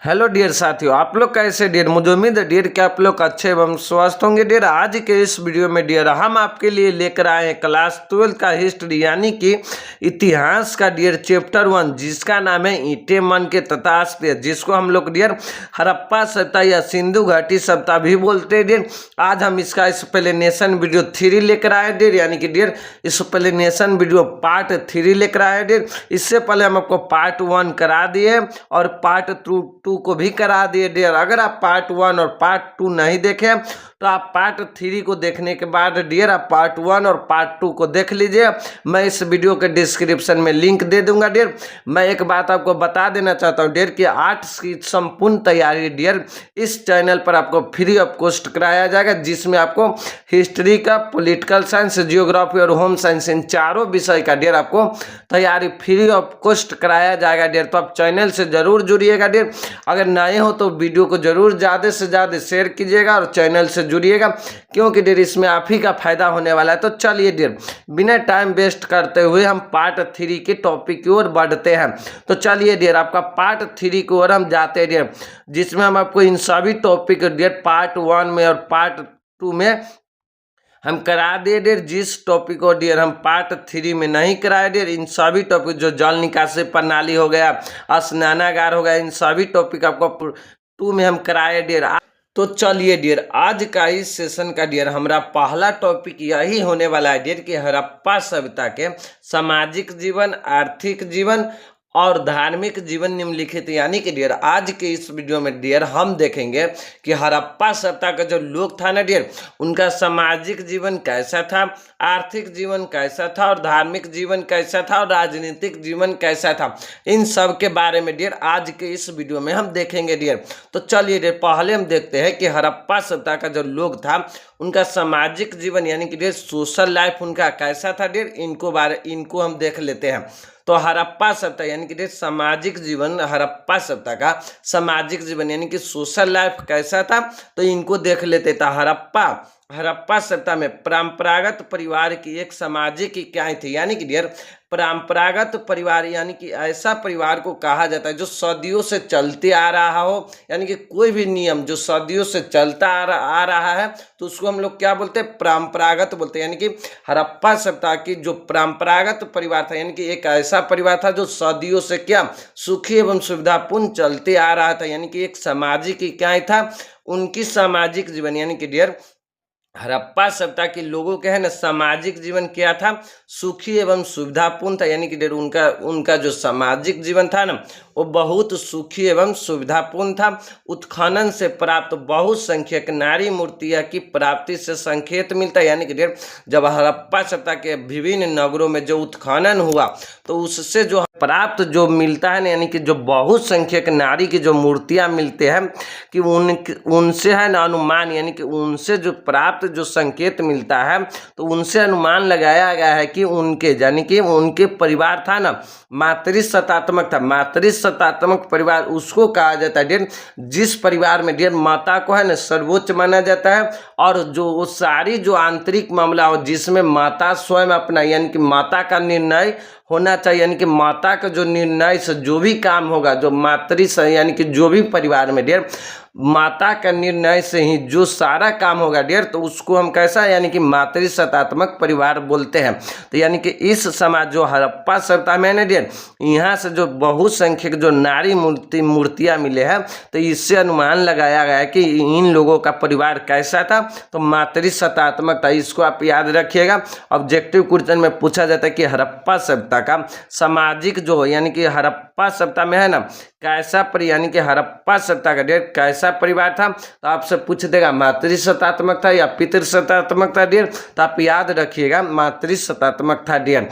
Hello dear साथियों, आप लोग कैसे डियर। मुझे उम्मीद है डियर कि आप लोग अच्छे एवं स्वस्थ होंगे डियर। आज के इस वीडियो में डियर हम आपके लिए लेकर आए हैं क्लास 12 का हिस्ट्री यानी कि इतिहास का डियर चैप्टर 1, जिसका नाम है ईंटें मन के तथास्त्र, जिसको हम लोग डियर हड़प्पा सभ्यता या सिंधु घाटी सभ्यता भी बोलते हैं डियर। आज हम इसका एक्सप्लेनेशन वीडियो 3 लेकर आए डियर, यानी कि डियर एक्सप्लेनेशन वीडियो पार्ट 3 लेकर आए डियर। इससे पहले हम आपको पार्ट 1 करा दिए और पार्ट 2 को भी करा दिए डियर। अगर आप पार्ट 1 और पार्ट 2 नहीं देखे तो आप पार्ट 3 को देखने के बाद डियर आप पार्ट 1 और पार्ट 2 को देख लीजिए। मैं इस वीडियो के डिस्क्रिप्शन में लिंक दे दूंगा डियर। मैं एक बात आपको बता देना चाहता हूं डियर कि आर्ट्स की संपूर्ण तैयारी डियर इस चैनल पर आपको फ्री ऑफ कॉस्ट कराया जाएगा, जिसमें आपको हिस्ट्री का, पॉलिटिकल साइंस, जियोग्राफी और होम साइंस इन चारों विषय का डियर आपको तैयारी फ्री ऑफ कॉस्ट कराया जाएगा डियर। तो आप चैनल से जरूर जुड़िएगा डियर। अगर नए हो तो वीडियो को जरूर ज़्यादा से ज़्यादा शेयर कीजिएगा और चैनल से जुड़िएगा, क्योंकि डियर इसमें आप ही का फायदा होने वाला है। तो चलिए डियर बिना टाइम वेस्ट करते हुए हम पार्ट 3 के टॉपिक की ओर बढ़ते हैं। तो चलिए डियर आपका पार्ट 3 की ओर हम जाते हैं डियर, जिसमें हम आपको इन सभी टॉपिक डियर पार्ट 1 में और पार्ट 2 में हम करा दिए डियर। जिस टॉपिक को डियर हम पार्ट 3 में नहीं कराए डियर, इन सभी टॉपिक जो जल निकासी प्रणाली हो गया, स्नानागार हो गया, इन सभी टॉपिक आपको 2 में हम कराए डियर। तो चलिए डियर आज का इस सेशन का डियर हमारा पहला टॉपिक यही होने वाला है डियर कि हड़प्पा सभ्यता के सामाजिक जीवन, आर्थिक जीवन और धार्मिक जीवन निम्नलिखित, यानी कि डियर आज के इस वीडियो में डियर हम देखेंगे कि हड़प्पा सभ्यता का जो लोग था ना डियर, उनका सामाजिक जीवन कैसा था, आर्थिक जीवन कैसा था और धार्मिक जीवन कैसा था और राजनीतिक जीवन कैसा था। इन सब के बारे में डियर आज के इस वीडियो में हम देखेंगे डियर। तो चलिए डियर पहले हम देखते हैं कि हड़प्पा सभ्यता का जो लोग था उनका सामाजिक जीवन यानी कि डियर सोशल लाइफ उनका कैसा था डियर, इनको हम देख लेते हैं। तो हड़प्पा सभ्यता यानी कि सामाजिक जीवन, हड़प्पा सभ्यता का सामाजिक जीवन यानी कि सोशल लाइफ कैसा था, तो इनको देख लेते था। हड़प्पा सभ्यता में परंपरागत परिवार की एक सामाजिक इकाई थी, यानी कि डियर परंपरागत परिवार यानी कि ऐसा परिवार को कहा जाता है जो सदियों से चलते आ रहा हो, यानी कि कोई भी नियम जो सदियों से चलता आ रहा है तो उसको हम लोग क्या बोलते हैं, परंपरागत बोलते हैं। यानी कि हड़प्पा सभ्यता की जो परंपरागत परिवार था यानी कि एक ऐसा परिवार था जो सदियों से क्या सुखी एवं सुविधापूर्ण चलते आ रहा था, यानी कि एक सामाजिक इकाई था। उनकी सामाजिक जीवन यानी कि डियर हड़प्पा सभ्यता के लोगों के है ना सामाजिक जीवन क्या था, सुखी एवं सुविधापूर्ण था। यानी कि डियर उनका जो सामाजिक जीवन था ना वो बहुत सुखी एवं सुविधापूर्ण था। उत्खनन से प्राप्त बहुसंख्यक नारी मूर्तियां की प्राप्ति से संकेत मिलता है, यानी कि डियर जब हड़प्पा सभ्यता के विभिन्न नगरों में जो उत्खनन हुआ तो उससे जो प्राप्त जो मिलता है ना, यानी कि जो बहुसंख्यक नारी की जो मूर्तियां मिलते हैं कि उनसे है ना अनुमान, यानी कि उनसे जो प्राप्त जो संकेत मिलता है तो उनसे अनुमान लगाया गया है कि उनके यानी कि उनके परिवार था ना मातृसत्तात्मक था। मातृसत्तात्मक परिवार उसको कहा जाता है डियर जिस परिवार में डियर माता को है ना सर्वोच्च माना जाता है और जो वो सारी जो आंतरिक मामला हो जिसमें माता स्वयं अपना यानी कि माता का निर्णय होना चाहिए, यानी कि माता का जो निर्णय से जो भी काम होगा, जो यानी कि जो भी परिवार में डियर माता का निर्णय से ही जो सारा काम होगा डियर तो उसको हम कैसा यानी कि मातृसत्तात्मक परिवार बोलते हैं। तो यानी कि इस समाज जो हड़प्पा सभ्यता में ना डियर यहाँ से जो बहुसंख्यक जो नारी मूर्तियां मिले हैं तो इससे अनुमान लगाया गया है कि इन लोगों का परिवार कैसा था, तो मातृसत्तात्मक था। इसको आप याद रखिएगा। ऑब्जेक्टिव क्वेश्चन में पूछा जाता है कि हड़प्पा सभ्यता का सामाजिक जो यानी कि हड़प्पा सभ्यता में है ना कैसा यानी कि हड़प्पा सभ्यता का डियर कैसा परिवार था, तो आपसे पूछ देगा मातृसत्तात्मक था या पितृसत्तात्मक था डियर, तो आप याद रखिएगा मातृसत्तात्मक था डियर।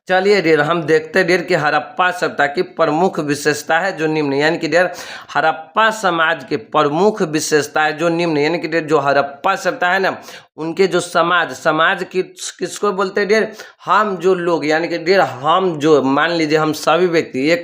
चलिए डियर हम देखते हैं डियर कि हड़प्पा सभ्यता की प्रमुख विशेषता है जो निम्न, यानी कि डियर हड़प्पा समाज के प्रमुख विशेषता है जो निम्न, यानी कि डियर जो हड़प्पा सभ्यता है ना उनके जो समाज किसको बोलते हैं डियर, हम जो लोग यानी कि डियर हम जो मान लीजिए हम सभी व्यक्ति एक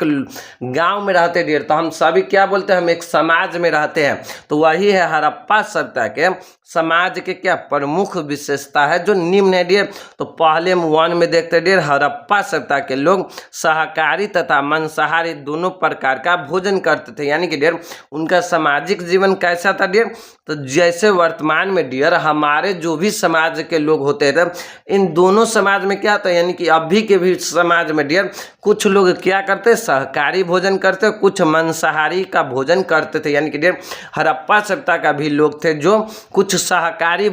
गांव में रहते हैं डियर, तो हम सभी क्या बोलते हैं, हम एक समाज में रहते हैं। तो वही है हड़प्पा सभ्यता के समाज के क्या प्रमुख विशेषता है जो निम्न है डियर। तो पहले हम 1 में देखते हैं डियर, हड़प्पा सभ्यता के लोग शाकाहारी तथा मांसाहारी दोनों प्रकार का भोजन करते थे। यानी कि डियर उनका सामाजिक जीवन कैसा था डियर, तो जैसे वर्तमान में डियर हमारे जो भी समाज के लोग होते थे, इन दोनों समाज में क्या था, यानी कि अभी के भी समाज में डियर कुछ लोग क्या करते, शाकाहारी भोजन करते, कुछ मांसाहारी का भोजन करते थे। यानी कि डियर हड़प्पा सभ्यता का भी लोग थे जो कुछ शाकाहारी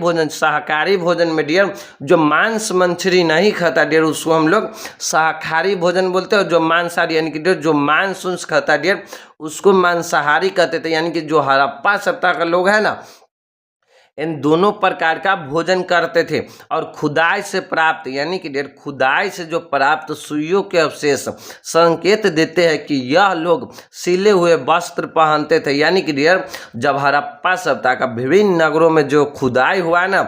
भोजन में डियर जो मांस मछली नहीं खाता डियर उसको हम लोग शाकाहारी भोजन बोलते हैं, और जो मांसाहारी यानी कि डियर जो मांस उंस खाता डियर उसको मांसाहारी कहते थे। यानी कि जो हड़प्पा सभ्यता का लोग है ना, इन दोनों प्रकार का भोजन करते थे। और खुदाई से प्राप्त यानी कि डियर खुदाई से जो प्राप्त सुइयों के अवशेष संकेत देते हैं कि यह लोग सिले हुए वस्त्र पहनते थे। यानी कि डियर जब हड़प्पा सभ्यता का विभिन्न नगरों में जो खुदाई हुआ ना,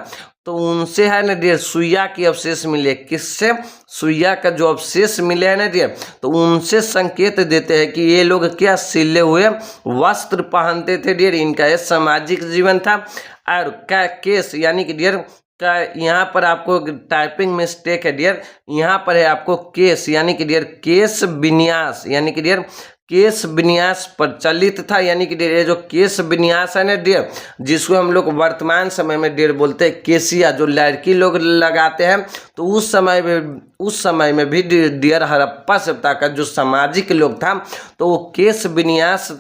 तो उनसे है ना डियर सुइया के अवशेष मिले। किससे, सुइया का जो अवशेष मिले हैं ना डियर, तो उनसे संकेत देते हैं कि ये लोग क्या सिले हुए वस्त्र पहनते थे डियर। इनका ये सामाजिक जीवन था। और क्या केस यानी कि डियर का यहाँ पर आपको टाइपिंग मिस्टेक है डियर, यहाँ पर है आपको केस यानी कि डियर केस विन्यास, यानी कि डियर केस विन्यास प्रचलित था। यानी कि डियर ये जो केस विन्यास है ना डियर, जिसको हम लोग वर्तमान समय में डियर बोलते हैं केसिया, जो लड़की लोग लगाते हैं, तो उस समय में भी डियर हड़प्पा सभ्यता का जो सामाजिक लोग था तो वो केस विन्यास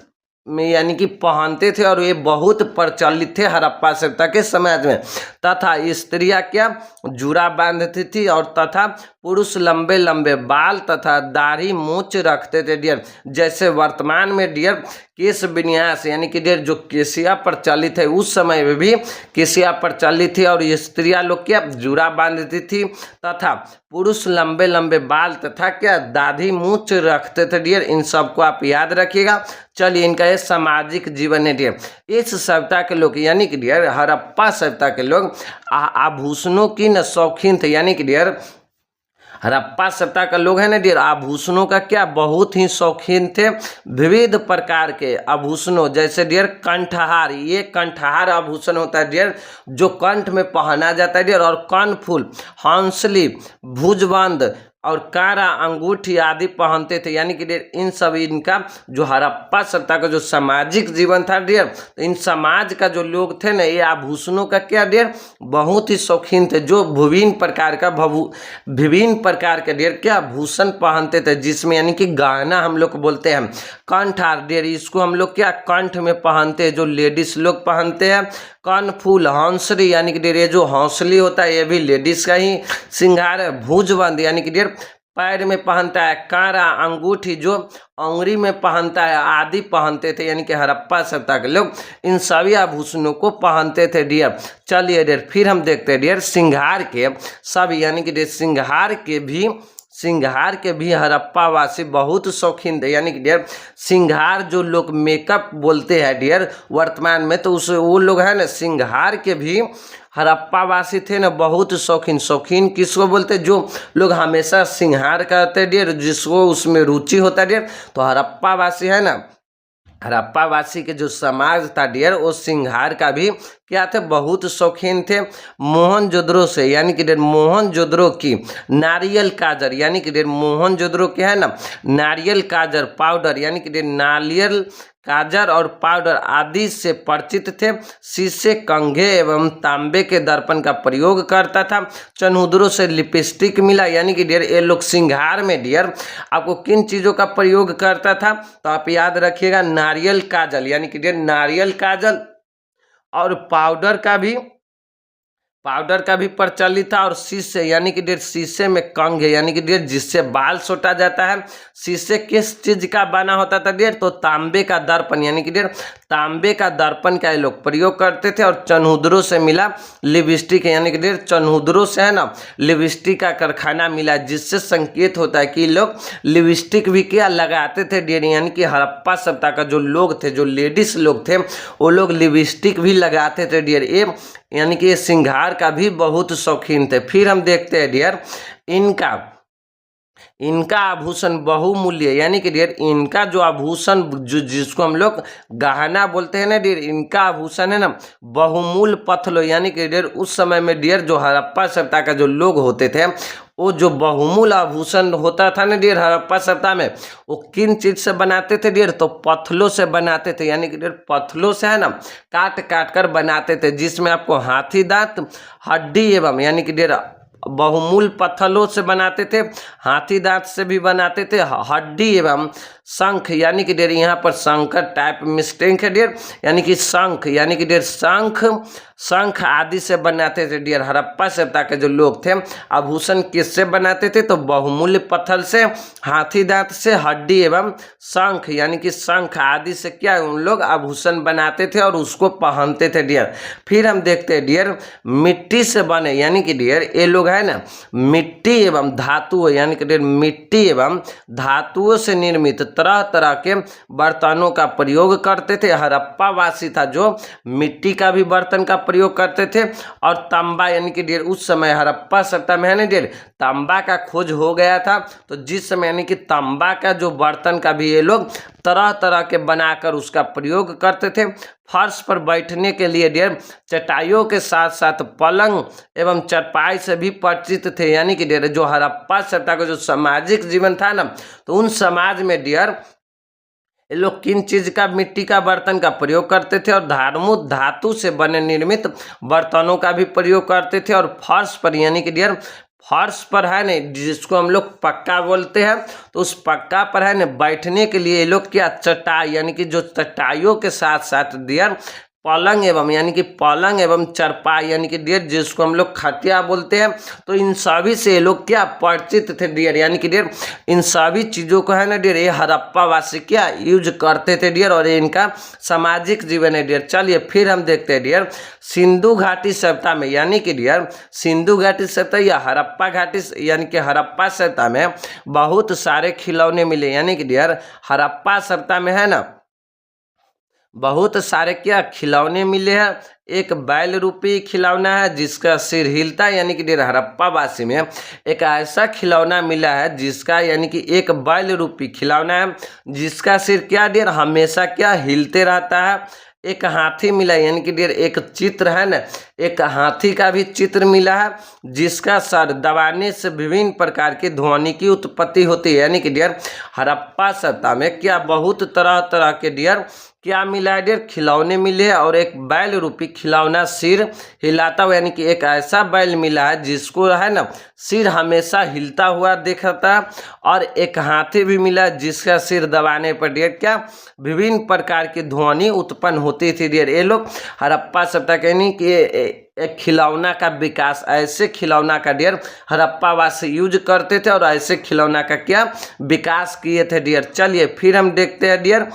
में यानी कि पहनते थे, और ये बहुत प्रचलित थे हड़प्पा सभ्यता के समाज में। तथा स्त्रियां क्या जूड़ा बांधती थी, और तथा पुरुष लंबे लंबे बाल तथा दाढ़ी मूछ रखते थे डियर। जैसे वर्तमान में डियर केस विन्यास यानी कि डियर जो केसिया प्रचलित है, उस समय में भी केसिया प्रचलित थी, और स्त्रियां लोग क्या जूड़ा बांधती थी तथा पुरुष लंबे लंबे बाल तथा क्या दाढ़ी मूछ रखते थे डियर। इन सबको आप याद रखिएगा। चलिए इनका ये सामाजिक जीवन है डियर। इस सभ्यता के लोग यानी कि डियर हड़प्पा सभ्यता के लोग आभूषणों की न शौकीन थे। यानी कि डियर हड़प्पा सभ्यता का लोग है ना डियर आभूषणों का क्या बहुत ही शौकीन थे। विविध प्रकार के आभूषणों जैसे डियर कंठहार, ये कंठहार आभूषण होता है डियर जो कंठ में पहना जाता है डियर, और कर्णफूल, हंसली, भुजबंद और कारा अंगूठी आदि पहनते थे। यानी कि डियर इन सब इनका जो हड़प्पा सभ्यता का जो सामाजिक जीवन था डियर, तो इन समाज का जो लोग थे ना, ये आभूषणों का क्या डियर बहुत ही शौकीन थे, जो विभिन्न प्रकार के डियर क्या भूषण पहनते थे, जिसमें यानी कि गहना हम लोग बोलते हैं कंठहार डियर, इसको हम लोग क्या कंठ में पहनते हैं, जो लेडीज लोग पहनते हैं। कर्णफूल, हंसली यानी कि डियर ये जो हंसली होता है ये भी लेडीज का ही श्रृंगार है। भुजबंद यानी कि डियर पैर में पहनता है। कारा अंगूठी जो अंगुरी में पहनता है आदि पहनते थे। यानी कि हड़प्पा सभ्यता के लोग इन सभी आभूषणों को पहनते थे डियर। चलिए डियर फिर हम देखते हैं डियर श्रृंगार के सभी यानी कि डियर श्रृंगार के भी हड़प्पा वासी बहुत शौकीन थे। यानी कि डियर श्रृंगार जो लोग मेकअप बोलते हैं डियर वर्तमान में, तो वो लोग है ना श्रृंगार के भी हड़प्पा वासी थे ना बहुत शौकीन किसको बोलते, जो लोग हमेशा श्रृंगार करते डियर, जिसको उसमें रुचि होता डियर, तो हड़प्पा वासी है ना, हड़प्पा वासी के जो समाज था डियर वो श्रृंगार का भी क्या थे बहुत शौकीन थे। मोहनजोदड़ो से यानी कि डियर मोहनजोदड़ो की नारियल काजर यानी कि डियर मोहनजोदड़ो के है ना नारियल काजर पाउडर यानी कि डियर नारियल काजर और पाउडर आदि से परिचित थे। शीशे, कंघे एवं तांबे के दर्पण का प्रयोग करता था। चनहुदरों से लिपस्टिक मिला। यानी कि डियर ये लोग श्रृंगार में डियर आपको किन चीज़ों का प्रयोग करता था, तो आप याद रखिएगा नारियल काजल यानी कि डियर नारियल काजल और पाउडर का भी प्रचलित था। और शीशे यानी कि डियर शीशे में कंघ है यानी कि डियर जिससे बाल सोटा जाता है। शीशे किस चीज का बना होता था डियर, तो तांबे का दर्पण यानी कि डियर तांबे का दर्पण का ये लोग प्रयोग करते थे। और चनहुदरों से मिला लिपस्टिक यानी कि डियर चनहुदरों से है ना लिपस्टिक का कारखाना मिला, जिससे संकेत होता है कि लोग लिपस्टिक भी क्या लगाते थे डियर। यानी कि हड़प्पा सभ्यता का जो लोग थे, जो लेडीज लोग थे, वो लोग लिपस्टिक भी लगाते थे डियर। ये यानी कि ये श्रृंगार का भी बहुत शौकीन थे। फिर हम देखते हैं डियर इनका आभूषण बहुमूल्य, यानी कि डियर इनका जो आभूषण जिसको हम लोग गहना बोलते हैं ना डियर, इनका आभूषण है ना बहुमूल्य पत्थर, यानी कि डियर उस समय में डियर जो हड़प्पा सभ्यता का जो लोग होते थे वो जो बहुमूल्य आभूषण होता था ना डियर हड़प्पा सभ्यता में, वो किन चीज से बनाते थे डियर, तो पत्थलों से बनाते थे। यानी कि डियर पत्थलों से है ना काट काट कर बनाते थे, जिसमें आपको हाथी दांत, हड्डी एवं यानी कि डियर बहुमूल्य पत्थरों से बनाते थे, हाथी दांत से भी बनाते थे, हड्डी एवं शंख, यानी कि डियर यहाँ पर शंकर टाइप मिस्टेक है डियर, यानी कि शंख, यानी कि डियर शंख आदि से बनाते थे डियर। हड़प्पा सभ्यता के जो लोग थे आभूषण किससे बनाते थे, तो बहुमूल्य पत्थर से, हाथी दांत से, हड्डी एवं शंख, यानी कि शंख आदि से क्या उन लोग आभूषण बनाते थे और उसको पहनते थे डियर। फिर हम देखते हैं डियर मिट्टी से बने, यानी कि डियर ये लोग है ना मिट्टी एवं धातु, यानी कि डियर मिट्टी एवं धातुओं से निर्मित तरह तरह के बर्तनों का प्रयोग करते थे। हड़प्पा वासी था जो मिट्टी का भी बर्तन का प्रयोग करते थे, और तांबा, यानी कि डियर उस समय हड़प्पा सभ्यता में है ना डियर तांबा का खोज हो गया था, तो जिस समय यानी कि तांबा का जो बर्तन का भी ये लोग तरह तरह के बनाकर उसका प्रयोग करते थे। फर्श पर बैठने के लिए डियर चटाइयों के साथ साथ पलंग एवं चरपाई से भी परिचित थे। यानी कि डियर जो हड़प्पा सभ्यता का जो सामाजिक जीवन था ना, तो उन समाज में डियर ये लोग किन चीज का मिट्टी का बर्तन का प्रयोग करते थे, और धातु से बने निर्मित बर्तनों का भी प्रयोग करते थे। और फर्श पर, यानी कि डियर फर्श पर है न जिसको हम लोग पक्का बोलते हैं, तो उस पक्का पर है न बैठने के लिए ये लोग क्या चटाई, यानी कि जो चटाइयों के साथ साथ डियर पलंग एवं, यानी कि पलंग एवं चरपाई, यानी कि डियर जिसको हम लोग खटिया बोलते हैं, तो इन सभी से ये लोग क्या परिचित थे डियर। यानी कि डियर इन सभी चीज़ों को है ना डियर ये हड़प्पा वासी क्या यूज करते थे डियर, और ये इनका सामाजिक जीवन है डियर। चलिए फिर हम देखते हैं डियर सिंधु घाटी सभ्यता में, यानी कि डियर सिंधु घाटी सभ्यता या हड़प्पा घाटी, यानी कि हड़प्पा सभ्यता में बहुत सारे खिलौने मिले। यानी कि डियर हड़प्पा सभ्यता में है ना बहुत सारे क्या खिलौने मिले हैं। एक बैल रूपी खिलौना है जिसका सिर हिलता है, यानी कि डियर हड़प्पा वासी में एक ऐसा खिलौना मिला है जिसका, यानी कि एक बैल रूपी खिलौना है जिसका सिर क्या डियर हमेशा क्या हिलते रहता है। एक हाथी मिला, यानी कि डियर एक चित्र है ना, एक हाथी का भी चित्र मिला है जिसका सर दबाने से विभिन्न प्रकार की ध्वनि की उत्पत्ति होती है। यानी कि डियर हड़प्पा सभ्यता में क्या बहुत तरह तरह के डियर क्या मिला है डियर खिलौने मिले हैं, और एक बैल रूपी खिलौना सिर हिलाता हुआ, यानी कि एक ऐसा बैल मिला है जिसको है ना सिर हमेशा हिलता हुआ दिखता है, और एक हाथी भी मिला है जिसका सिर दबाने पर डियर क्या विभिन्न प्रकार की ध्वनि उत्पन्न होती थी डियर। ये लोग हड़प्पा सभ्यता कहनी कि एक खिलौना का विकास, ऐसे खिलौना का डियर हड़प्पा वासी यूज करते थे और ऐसे खिलौना का क्या विकास किए थे डियर। चलिए फिर हम देखते हैं डियर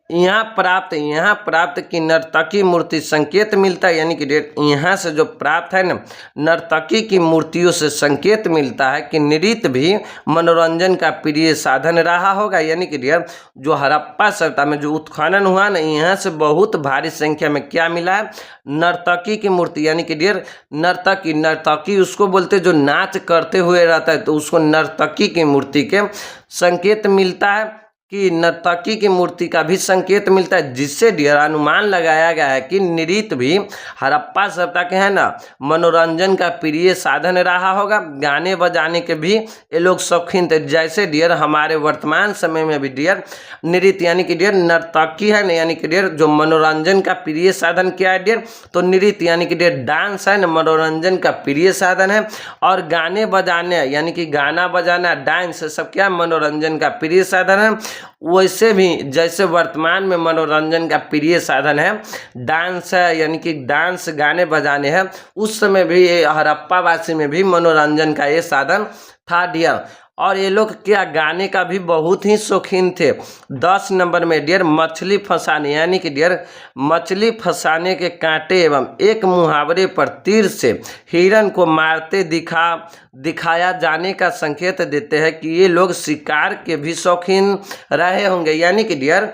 यहाँ प्राप्त की नर्तकी मूर्ति संकेत मिलता है। यानी कि डियर यहाँ से जो प्राप्त है ना नर्तकी की मूर्तियों से संकेत मिलता है कि नृत्य भी मनोरंजन का प्रिय साधन रहा होगा। यानी कि डियर जो हड़प्पा सभ्यता में जो उत्खनन हुआ ना, यहाँ से बहुत भारी संख्या में क्या मिला है नर्तकी की मूर्ति। यानी कि डियर नर्तकी उसको बोलते जो नाच करते हुए रहता है, तो उसको नर्तकी की मूर्ति के संकेत मिलता है कि नर्तकी की मूर्ति का भी संकेत मिलता है, जिससे डियर अनुमान लगाया गया है कि नृत्य भी हड़प्पा सभ्यता के है ना मनोरंजन का प्रिय साधन रहा होगा। गाने बजाने के भी ये लोग शौकीन थे, जैसे डियर हमारे वर्तमान समय में भी डियर नृत्य, यानी कि डियर नर्तकी है ना, यानी कि डियर जो मनोरंजन का प्रिय साधन क्या है डियर, तो नृत्य यानी कि डियर डांस है ना मनोरंजन का प्रिय साधन है, और गाने बजाने यानी कि गाना बजाना डांस सब क्या मनोरंजन का प्रिय साधन है। वैसे भी जैसे वर्तमान में मनोरंजन का प्रिय साधन है डांस है, यानी कि डांस गाने बजाने हैं, उस समय भी ये हड़प्पा वासी में भी मनोरंजन का ये साधन था डियर। और ये लोग क्या गाने का भी बहुत ही शौकीन थे। 10 नंबर में डियर मछली फंसाने, यानी कि डियर मछली फंसाने के कांटे एवं एक मुहावरे पर तीर से हिरन को मारते दिखाया जाने का संकेत देते हैं कि ये लोग शिकार के भी शौकीन रहे होंगे। यानी कि डियर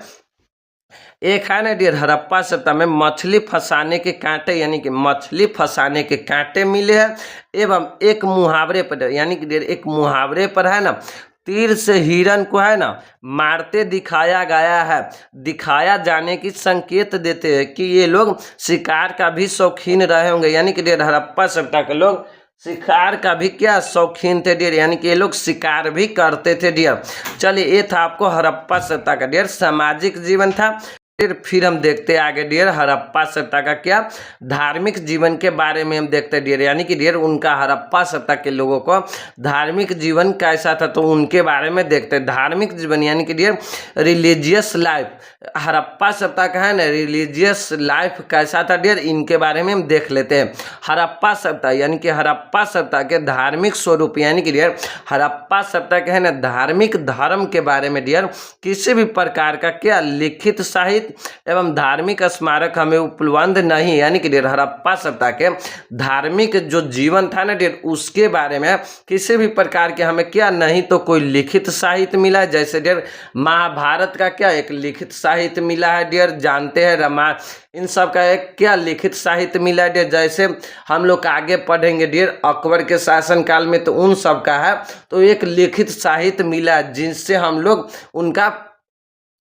एक है ना डियर हड़प्पा सभ्यता में मछली फंसाने के कांटे यानी कि मछली फंसाने के कांटे मिले हैं एवं एक मुहावरे पर यानी कि डियर एक मुहावरे पर है ना तीर से हिरन को है ना मारते दिखाया गया है। दिखाया जाने की संकेत देते हैं कि ये लोग शिकार का भी शौकीन रहे होंगे यानी कि डियर हड़प्पा सभ्यता के लोग शिकार का भी क्या शौकीन थे डियर यानी कि ये लोग शिकार भी करते थे डियर। चलिए ये था आपको हड़प्पा सभ्यता का डियर सामाजिक जीवन था। फिर हम देखते हैं आगे डियर हड़प्पा सभ्यता का क्या धार्मिक जीवन के बारे में हम देखते हैं डियर यानी कि डियर उनका हड़प्पा सभ्यता के लोगों को धार्मिक जीवन कैसा था तो उनके बारे में देखते हैं। धार्मिक जीवन यानी कि डियर रिलीजियस लाइफ हड़प्पा सभ्यता का है ना रिलीजियस लाइफ कैसा था डियर इनके बारे में हम देख लेते हैं। हड़प्पा सभ्यता यानी कि हड़प्पा सभ्यता के धार्मिक स्वरूप यानी कि डियर हड़प्पा सभ्यता के है ना धार्मिक धर्म के बारे में डियर किसी भी प्रकार का क्या लिखित साहित्य एवं धार्मिक स्मारक हमें उपलब्ध नहीं यानी कि डियर हड़प्पा सभ्यता के धार्मिक जो जीवन था ना डियर उसके बारे में किसी भी प्रकार के हमें क्या नहीं तो कोई लिखित साहित्य मिला है। जैसे डियर महाभारत का क्या एक लिखित साहित्य मिला है डियर जानते हैं रामायण इन सब का एक क्या लिखित साहित्य मिला है डियर। जैसे हम लोग आगे पढ़ेंगे डियर अकबर के शासनकाल में तो उन सब का है तो एक लिखित साहित्य मिला है जिनसे हम लोग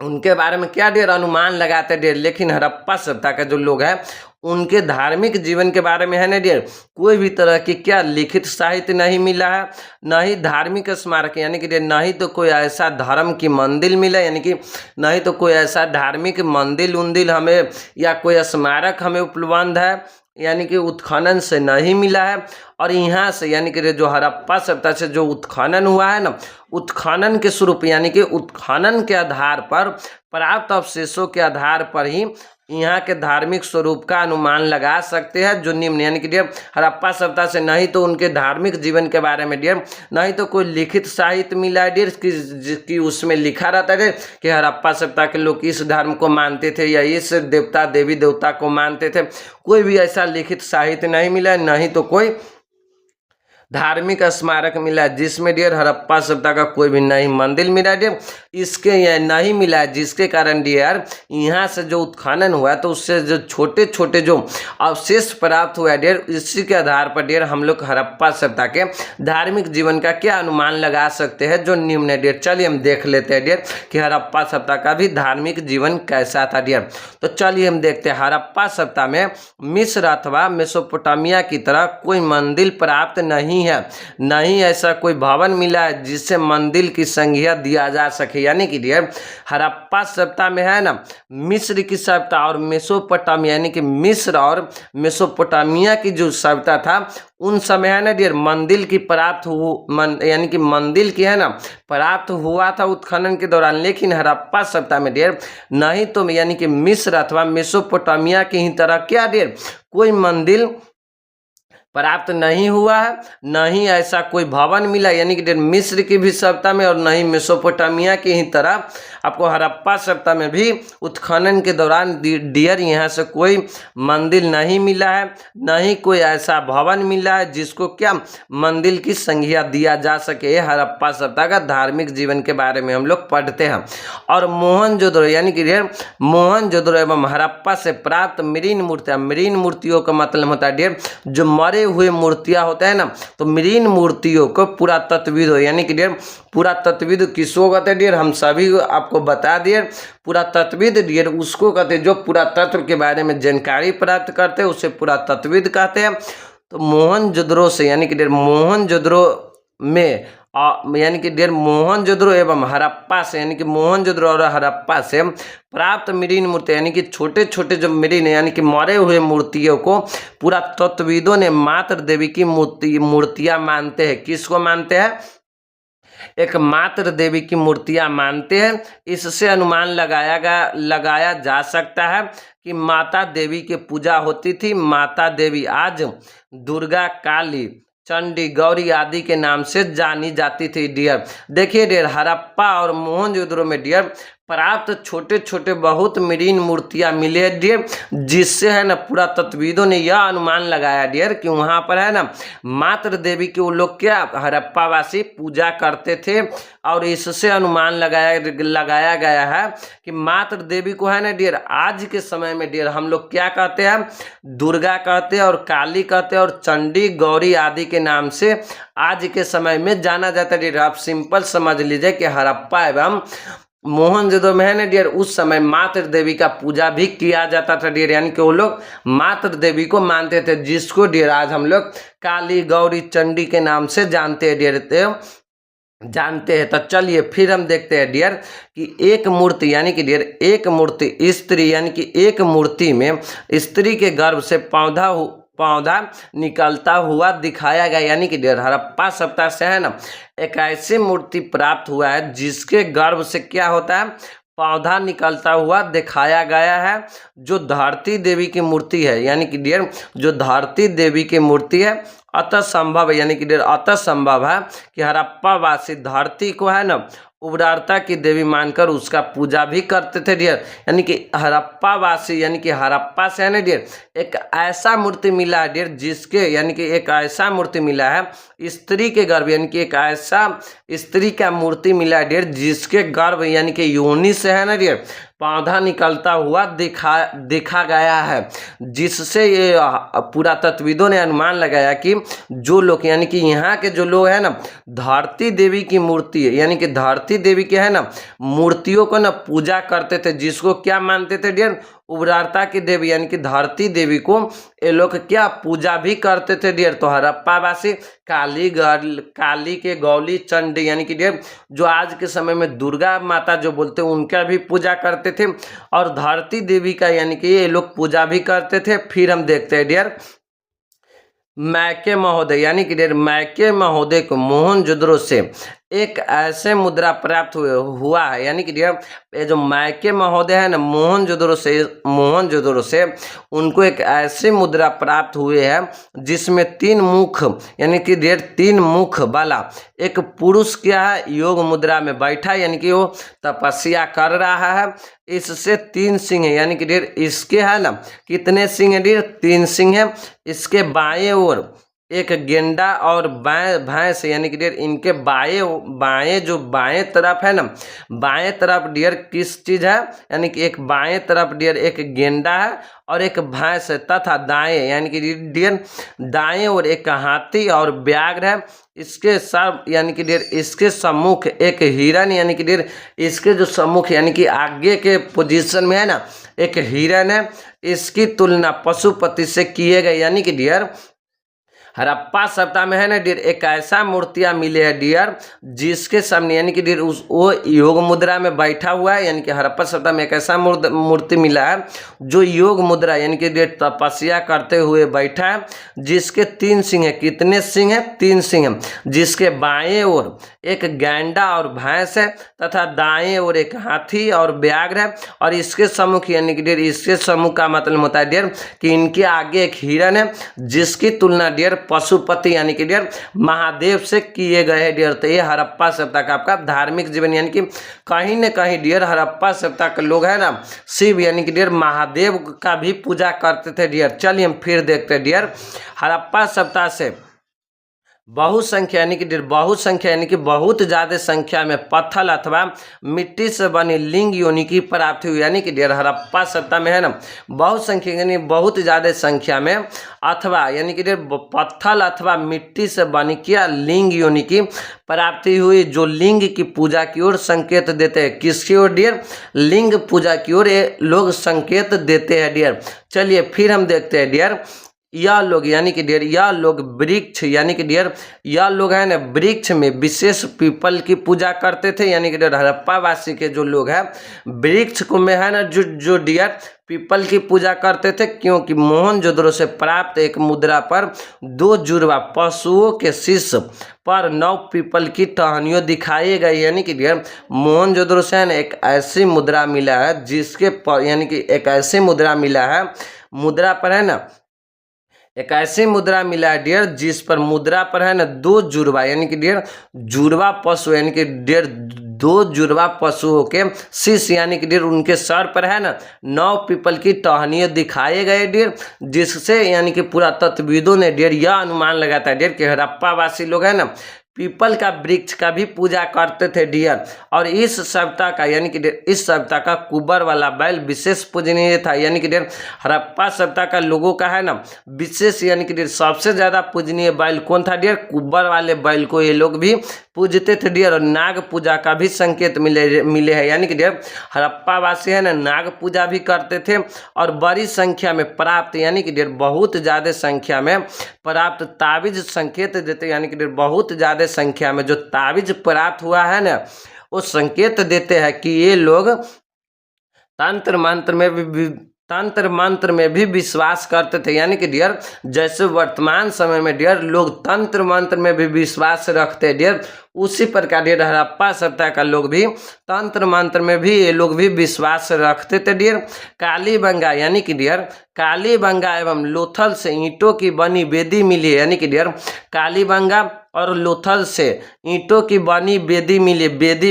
उनके बारे में क्या डियर अनुमान लगाते डियर। लेकिन हड़प्पा सभ्यता का जो लोग हैं उनके धार्मिक जीवन के बारे में है ना डियर कोई भी तरह की क्या लिखित साहित्य नहीं मिला है न ही धार्मिक स्मारक यानी कि डियर न ही तो कोई ऐसा धर्म की मंदिर मिला यानी कि न ही तो कोई ऐसा धार्मिक मंदिर उंदिल हमें या कोई स्मारक हमें उपलब्ध है यानी कि उत्खनन से नहीं मिला है। और यहाँ से यानी कि जो हड़प्पा सभ्यता से जो उत्खनन हुआ है ना उत्खनन के स्वरूप यानी कि उत्खनन के आधार पर प्राप्त अवशेषों के आधार पर ही यहाँ के धार्मिक स्वरूप का अनुमान लगा सकते हैं जो निम्न यानी कि डियर हड़प्पा सभ्यता से नहीं तो उनके धार्मिक जीवन के बारे में डियर नहीं तो कोई लिखित साहित्य मिला है डियर कि उसमें लिखा रहता है कि हड़प्पा सभ्यता के लोग इस धर्म को मानते थे या इस देवता देवी देवता को मानते थे कोई भी ऐसा लिखित साहित्य नहीं मिला है नहीं तो कोई धार्मिक स्मारक मिला है जिसमें डियर हड़प्पा सभ्यता का कोई भी नहीं मंदिर मिला डियर इसके यह नहीं मिला है जिसके कारण डियर यहाँ से जो उत्खनन हुआ तो उससे जो छोटे छोटे जो अवशेष प्राप्त हुआ है डियर इसी के आधार पर डियर हम लोग हड़प्पा सभ्यता के धार्मिक जीवन का क्या अनुमान लगा सकते हैं जो निम्न है डियर। चलिए हम देख लेते हैं डियर कि हड़प्पा सभ्यता का भी धार्मिक जीवन कैसा था डियर। तो चलिए हम देखते हैं हड़प्पा सभ्यता में मिस्र अथवा मेसोपोटामिया की तरह कोई मंदिर प्राप्त नहीं है नहीं ऐसा कोई भवन मिला है जिससे मंदिर की संज्ञा दिया जा सके यानी कि डियर हड़प्पा सभ्यता में है ना मिस्र की सभ्यता और मेसोपोटामिया यानी कि मिस्र और मेसोपोटामिया की जो सभ्यता था उन समय है ना डियर मंदिर की प्राप्त यानी कि मंदिर की है ना प्राप्त हुआ था उत्खनन के दौरान। लेकिन हड़प्पा सभ्यता में डियर नहीं तो यानी कि मिस्र अथवा मेसोपोटामिया की ही तरह क्या डियर कोई मंदिर प्राप्त नहीं हुआ है न ही ऐसा कोई भवन मिला यानी कि मिस्र की भी सभ्यता में और न ही मेसोपोटामिया की ही तरह आपको हड़प्पा सभ्यता में भी उत्खनन के दौरान डियर यहाँ से कोई मंदिर नहीं मिला है न ही कोई ऐसा भवन मिला है जिसको क्या मंदिर की संज्ञा दिया जा सके। हड़प्पा सभ्यता का धार्मिक जीवन के बारे में हम लोग पढ़ते हैं। और मोहनजोदड़ो यानी कि डियर मोहनजोदड़ो एवं हड़प्पा से प्राप्त मरीन मूर्तियों का मतलब होता है डियर जो मरे हुए मूर्तियां होते हैं ना तो मरीन मूर्तियों को पुरातत्वविद यानी कि डियर पुरातत्वविद किसको कहते हैं डियर हम सभी आपको बता दिए पुरातत्वविद डियर उसको कहते हैं जो पुरातत्व के बारे में जानकारी प्राप्त करते हैं उसे पुरातत्वविद कहते हैं। तो मोहनजोदड़ो से यानी कि डियर मोहनजोदड़ो में यानी कि डियर मोहनजोदड़ो एवं हड़प्पा से यानी कि मोहनजोदड़ो और हड़प्पा से प्राप्त मरीन मूर्ति यानी कि छोटे छोटे जो मरीन यानी कि मरे हुए मूर्तियों को पुरातत्वविदों ने मातृ देवी की मूर्तियां मानते हैं। किसको मानते हैं एक मातृ देवी की मूर्तियां मानते हैं। इससे अनुमान लगाया जा सकता है कि माता देवी की पूजा होती थी। माता देवी आज दुर्गा काली चंडी गौरी आदि के नाम से जानी जाती थी डियर। देखिए डियर हड़प्पा और मोहनजोदड़ो में डियर प्राप्त छोटे छोटे बहुत मरीन मूर्तियां मिले है डियर, जिससे है ना पुरातत्वविदों ने यह अनुमान लगाया डियर कि वहां पर है ना मातृ देवी की वो लोग क्या हड़प्पावासी पूजा करते थे। और इससे अनुमान लगाया गया है कि मातृ देवी को है ना डियर आज के समय में डियर हम लोग क्या कहते हैं, दुर्गा कहते हैं और काली कहते हैं और चंडी गौरी आदि के नाम से आज के समय में जाना जाता है डियर। आप सिंपल समझ लीजिए कि हड़प्पा एवं मोहनजोदड़ो में है ना डियर उस समय मातृ देवी का पूजा भी किया जाता था डियर, यानी कि वो लोग मातृ देवी को मानते थे, जिसको डियर आज हम लोग काली गौरी चंडी के नाम से जानते हैं डियर, जानते हैं। तो चलिए फिर हम देखते हैं डियर कि एक मूर्ति यानी कि डियर एक मूर्ति स्त्री यानी कि एक मूर्ति में स्त्री के गर्भ से पौधा निकलता हुआ दिखाया गया, यानी कि डियर हड़प्पा सभ्यता से है ना एक ऐसी मूर्ति प्राप्त हुआ है जिसके गर्भ से क्या होता है, पौधा निकलता हुआ दिखाया गया है, जो धरती देवी की मूर्ति है। यानी कि डियर जो धरती देवी की मूर्ति है अतः संभव है, यानी कि डियर अतः संभव है कि हड़प्पा वासी धरती को है ना उर्वरता की देवी मानकर उसका पूजा भी करते थे डियर। यानी कि हड़प्पा वासी यानी कि हड़प्पा से है ना डियर एक ऐसा मूर्ति मिला है डियर जिसके यानी कि एक ऐसा मूर्ति मिला है स्त्री के गर्भ, यानी कि एक ऐसा स्त्री का मूर्ति मिला है डियर जिसके गर्भ यानी कि योनि से है ना डियर पौधा निकलता हुआ देखा गया है, जिससे ये पुरातत्वविदों ने अनुमान लगाया कि जो लोग यानी कि यहाँ के जो लोग हैं ना धरती देवी की मूर्ति है, यानी कि धरती देवी के है ना मूर्तियों को ना पूजा करते थे, जिसको क्या मानते थे डियर उर्वरता की देवी, यानी कि धरती देवी को ये लोग क्या पूजा भी करते थे डियर। तो हड़प्पावासी काली के गौली चंडी यानी कि डियर जो आज के समय में दुर्गा माता जो बोलते हैं उनका भी पूजा करते थे और धरती देवी का यानी कि ये लोग पूजा भी करते थे। फिर हम देखते हैं डियर मैके महोदय यानी कि डियर मैके महोदय को मोहनजोदड़ो से एक ऐसे मुद्रा प्राप्त हुआ है, यानी कि डियर ये जो मैके महोदय है ना मोहनजोदड़ो से उनको एक ऐसी मुद्रा प्राप्त हुए है जिसमें 3 मुख यानी कि डियर 3 मुख वाला एक पुरुष क्या है योग मुद्रा में बैठा, यानी कि वो तपस्या कर रहा है। इससे 3 सिंह है, यानी कि डियर इसके है ना कितने सिंह है डियर 3 सिंह है। इसके बाएं ओर एक गेंडा और भैंस यानी कि डियर इनके बाएं जो बाएं तरफ है ना बाएं तरफ डियर किस चीज है, यानी कि एक बाएं तरफ डियर एक गेंडा है और एक भैंस है, तथा दाएं यानी कि डियर दाएं और एक हाथी और व्याघ्र है। इसके सब यानी कि डियर इसके सम्मुख एक हिरन यानी कि डियर इसके जो सम्मुख यानी कि आगे के पोजीशन में है ना एक हिरन है। इसकी तुलना पशुपति से किए गए, यानी कि डियर हड़प्पा सभ्यता में है ना डियर एक ऐसा मूर्तियां मिले है डियर जिसके सामने यानी कि डियर वो योग मुद्रा में बैठा हुआ है, यानी कि हड़प्पा सभ्यता में एक ऐसा मूर्ति मिला है जो योग मुद्रा यानी कि डियर तपस्या करते हुए बैठा है, जिसके 3 सिंह है। कितने सिंह है 3 सिंह है, जिसके बाएं ओर एक गैंडा और भैंस है तथा दाएं ओर एक हाथी और व्याघ्र है। और इसके सम्मुख यानी कि डियर इसके सम्मुख का मतलब होता है डियर कि इनके आगे एक हिरन है, जिसकी तुलना डियर पशुपति यानी कि डियर महादेव से किए गए हैं डियर। तो ये हड़प्पा सभ्यता का आपका धार्मिक जीवन, यानी कि कहीं न कहीं डियर हड़प्पा सभ्यता के लोग है ना शिव यानी कि डियर महादेव का भी पूजा करते थे डियर। चलिए हम फिर देखते हैं डियर हड़प्पा सभ्यता से बहुसंख्या यानी कि बहुसंख्या यानी कि बहुत ज़्यादा संख्या में पत्थर अथवा मिट्टी से बनी लिंग योनि की प्राप्ति हुई, यानी कि डियर हड़प्पा सभ्यता में है ना बहुसंख्या यानी बहुत ज़्यादा संख्या में अथवा यानी कि डियर पत्थर अथवा मिट्टी से बनी क्या लिंग योनि की प्राप्ति हुई, जो लिंग की पूजा की ओर संकेत देते हैं। किसकी ओर डियर लिंग पूजा की ओर ये लोग संकेत देते हैं डियर। चलिए फिर हम देखते हैं डियर यह लोग यानी कि डियर यह लोग वृक्ष यानी कि डियर यह लोग है ना वृक्ष में विशेष पीपल की पूजा करते थे, यानी कि डियर हड़प्पा वासी के जो लोग हैं वृक्ष को में है ना जो डियर पीपल की पूजा करते थे, क्योंकि मोहनजोदड़ो से प्राप्त एक मुद्रा पर 2 जुड़वा पशुओं के शीश पर 9 पीपल की टहनियों दिखाई गई, यानी कि डियर मोहनजोदड़ो से एक ऐसी मुद्रा मिला है जिसके यानी कि एक ऐसी मुद्रा मिला है मुद्रा पर है ना एक ऐसी मुद्रा मिला है डियर जिस पर मुद्रा पर है ना 2 जुड़वा यानी कि डियर जुड़वा पशु यानी कि डियर 2 जुड़वा पशुओं के शीश यानी कि डियर उनके सर पर है ना 9 पीपल की टहनियाँ दिखाए गए डियर, जिससे यानी कि पुरातत्वविदों ने डियर यह अनुमान लगाता है डियर कि हड़प्पा वासी लोग है ना पीपल का वृक्ष का भी पूजा करते थे डियर। और इस सभ्यता का यानी कि इस सभ्यता का कुबर वाला बैल विशेष पूजनीय था, यानी कि डियर हड़प्पा सभ्यता का लोगों का है ना विशेष यानी कि डियर सबसे ज्यादा पूजनीय बैल कौन था डियर, कुबर वाले बैल को ये लोग भी पूजते थे डियर। और नाग पूजा का भी संकेत मिले हैं, यानी कि डियर हड़प्पा वासी है ना नाग पूजा भी करते थे। और बड़ी संख्या में प्राप्त यानी कि डियर बहुत ज्यादा संख्या में प्राप्त ताबीज संकेत देते, यानी कि डियर बहुत ज्यादा संख्या में जो ताबीज प्राप्त हुआ है ना वो संकेत देते हैं कि ये लोग तंत्र मंत्र में भी विश्वास करते थे, यानी कि डियर जैसे वर्तमान समय में डियर लोग तंत्र मंत्र में भी विश्वास रखते हैं डियर, उसी प्रकार डियर हड़प्पा सभ्यता का लोग भी तंत्र मंत्र में भी ये लोग भी विश्वास रखते थे डियर। कालीबंगा यानी कि डियर कालीबंगा एवं लोथल से ईंटों की बनी वेदी मिली है, यानी कि डियर कालीबंगा और लोथल से ईंटों की बनी वेदी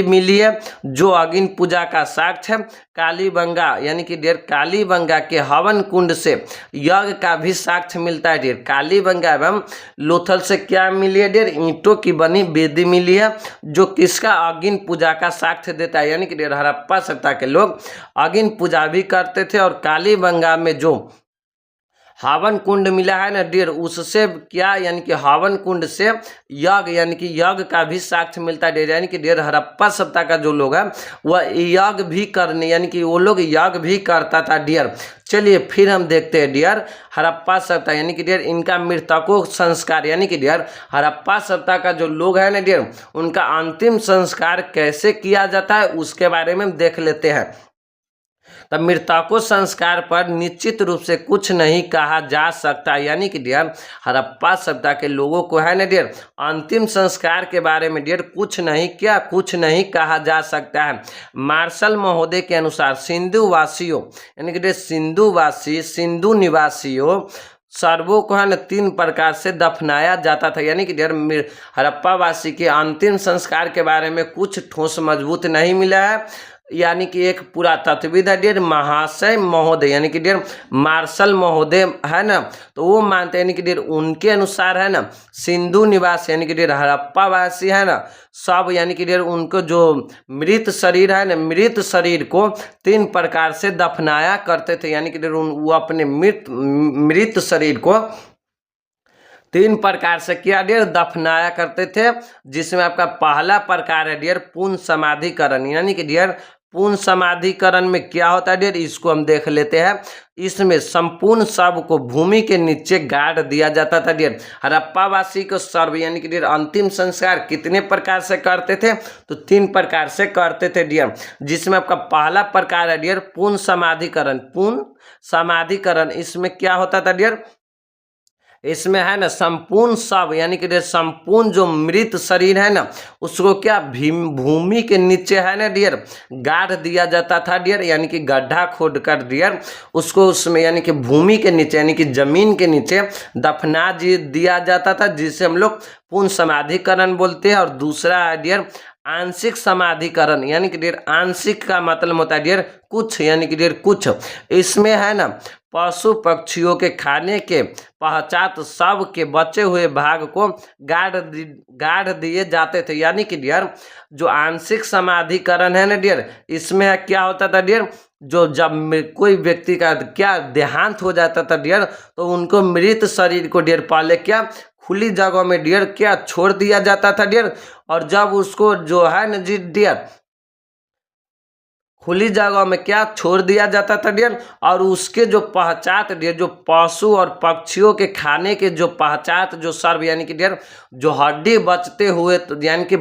मिली है जो अग्नि पूजा का साक्ष्य है। कालीबंगा यानी कि डियर कालीबंगा के हवन कुंड से यज्ञ का भी साक्ष्य मिलता है डियर। कालीबंगा एवं लोथल से क्या मिली है डियर, ईंटों की बनी वेदी मिली है जो किसका अग्नि पूजा का साक्ष्य देता है, यानी कि डियर हड़प्पा सभ्यता के लोग अग्नि पूजा भी करते थे। और कालीबंगा में जो हवन कुंड मिला है ना डियर उससे क्या यानी कि हवन कुंड से यज्ञ यानी कि यज्ञ का भी साक्ष्य मिलता है डियर, यानी कि डियर हड़प्पा सभ्यता का जो लोग है वह यज्ञ भी करने यानी कि वो लोग यज्ञ भी करता था डियर। चलिए फिर हम देखते हैं डियर हड़प्पा सभ्यता यानी कि डियर इनका मृतकों संस्कार, यानी कि डियर हड़प्पा सभ्यता का जो लोग है ना डियर उनका अंतिम संस्कार कैसे किया जाता है उसके बारे में हम देख लेते हैं। तब मृतकों संस्कार पर निश्चित रूप से कुछ नहीं कहा जा सकता, यानी कि डियर हड़प्पा सभ्यता के लोगों को है ना डियर अंतिम संस्कार के बारे में डियर कुछ नहीं कहा जा सकता है। मार्शल महोदय के अनुसार सिंधु वासियों यानी कि डियर सिंधु निवासियों सर्वों को है ना 3 प्रकार से दफनाया जाता था, यानी कि डियर हड़प्पा वासी के अंतिम संस्कार के बारे में कुछ ठोस मजबूत नहीं मिला है, यानी कि एक पुरातत्वविद है डियर महाशय महोदय यानी कि डियर मार्शल महोदय है ना तो वो मानते हैं यानी कि डियर उनके अनुसार है ना सिंधु निवास यानी कि डियर हड़प्पा वासी है ना सब यानी कि डियर उनको जो मृत शरीर है ना मृत शरीर को 3 प्रकार से दफनाया करते थे, यानी कि डियर वो अपने मृत शरीर को 3 प्रकार से क्या डियर दफनाया करते थे, जिसमें आपका पहला प्रकार है डियर पूर्ण समाधिकरण, यानी कि डियर पूर्ण समाधिकरण में क्या होता है डियर इसको हम देख लेते हैं। इसमें संपूर्ण शव को भूमि के नीचे गाड़ दिया जाता था डियर। हड़प्पा वासी को सर्व यानी कि डियर अंतिम संस्कार कितने प्रकार से करते थे तो 3 प्रकार से करते थे डियर, जिसमें आपका पहला प्रकार है डियर पूर्ण समाधिकरण। इसमें क्या होता था डियर इसमें है ना संपूर्ण शव यानी कि संपूर्ण जो मृत शरीर है ना उसको क्या भूमि के नीचे है ना डियर गाड़ दिया जाता था डियर, यानी कि गड्ढा खोद कर डियर उसको उसमें यानी कि भूमि के नीचे यानी कि जमीन के नीचे दफना दिया जाता था, जिसे हम लोग पूर्ण समाधिकरण बोलते हैं। और दूसरा है डियर आंशिक समाधिकरण, यानी कि डियर आंशिक का मतलब होता है डियर कुछ, यानी कि डियर कुछ। इसमें है ना पशु पक्षियों के खाने के पश्चात शव के बचे हुए भाग को गाड़ दिए जाते थे, यानी कि डियर जो आंशिक समाधिकरण है ना डियर इसमें क्या होता था डियर जो जब कोई व्यक्ति का क्या देहांत हो जाता था डियर तो उनको मृत शरीर को डियर पहले क्या खुली जगह में डियर क्या छोड़ दिया जाता था डियर, और जब उसको जो है ना जी डियर खुली जगह में क्या छोड़ दिया जाता था डियर, और उसके जो पश्चात डियर जो पशु और पक्षियों के खाने के जो पश्चात जो सर्व यानी कि डियर जो हड्डी बचते हुए यानी कि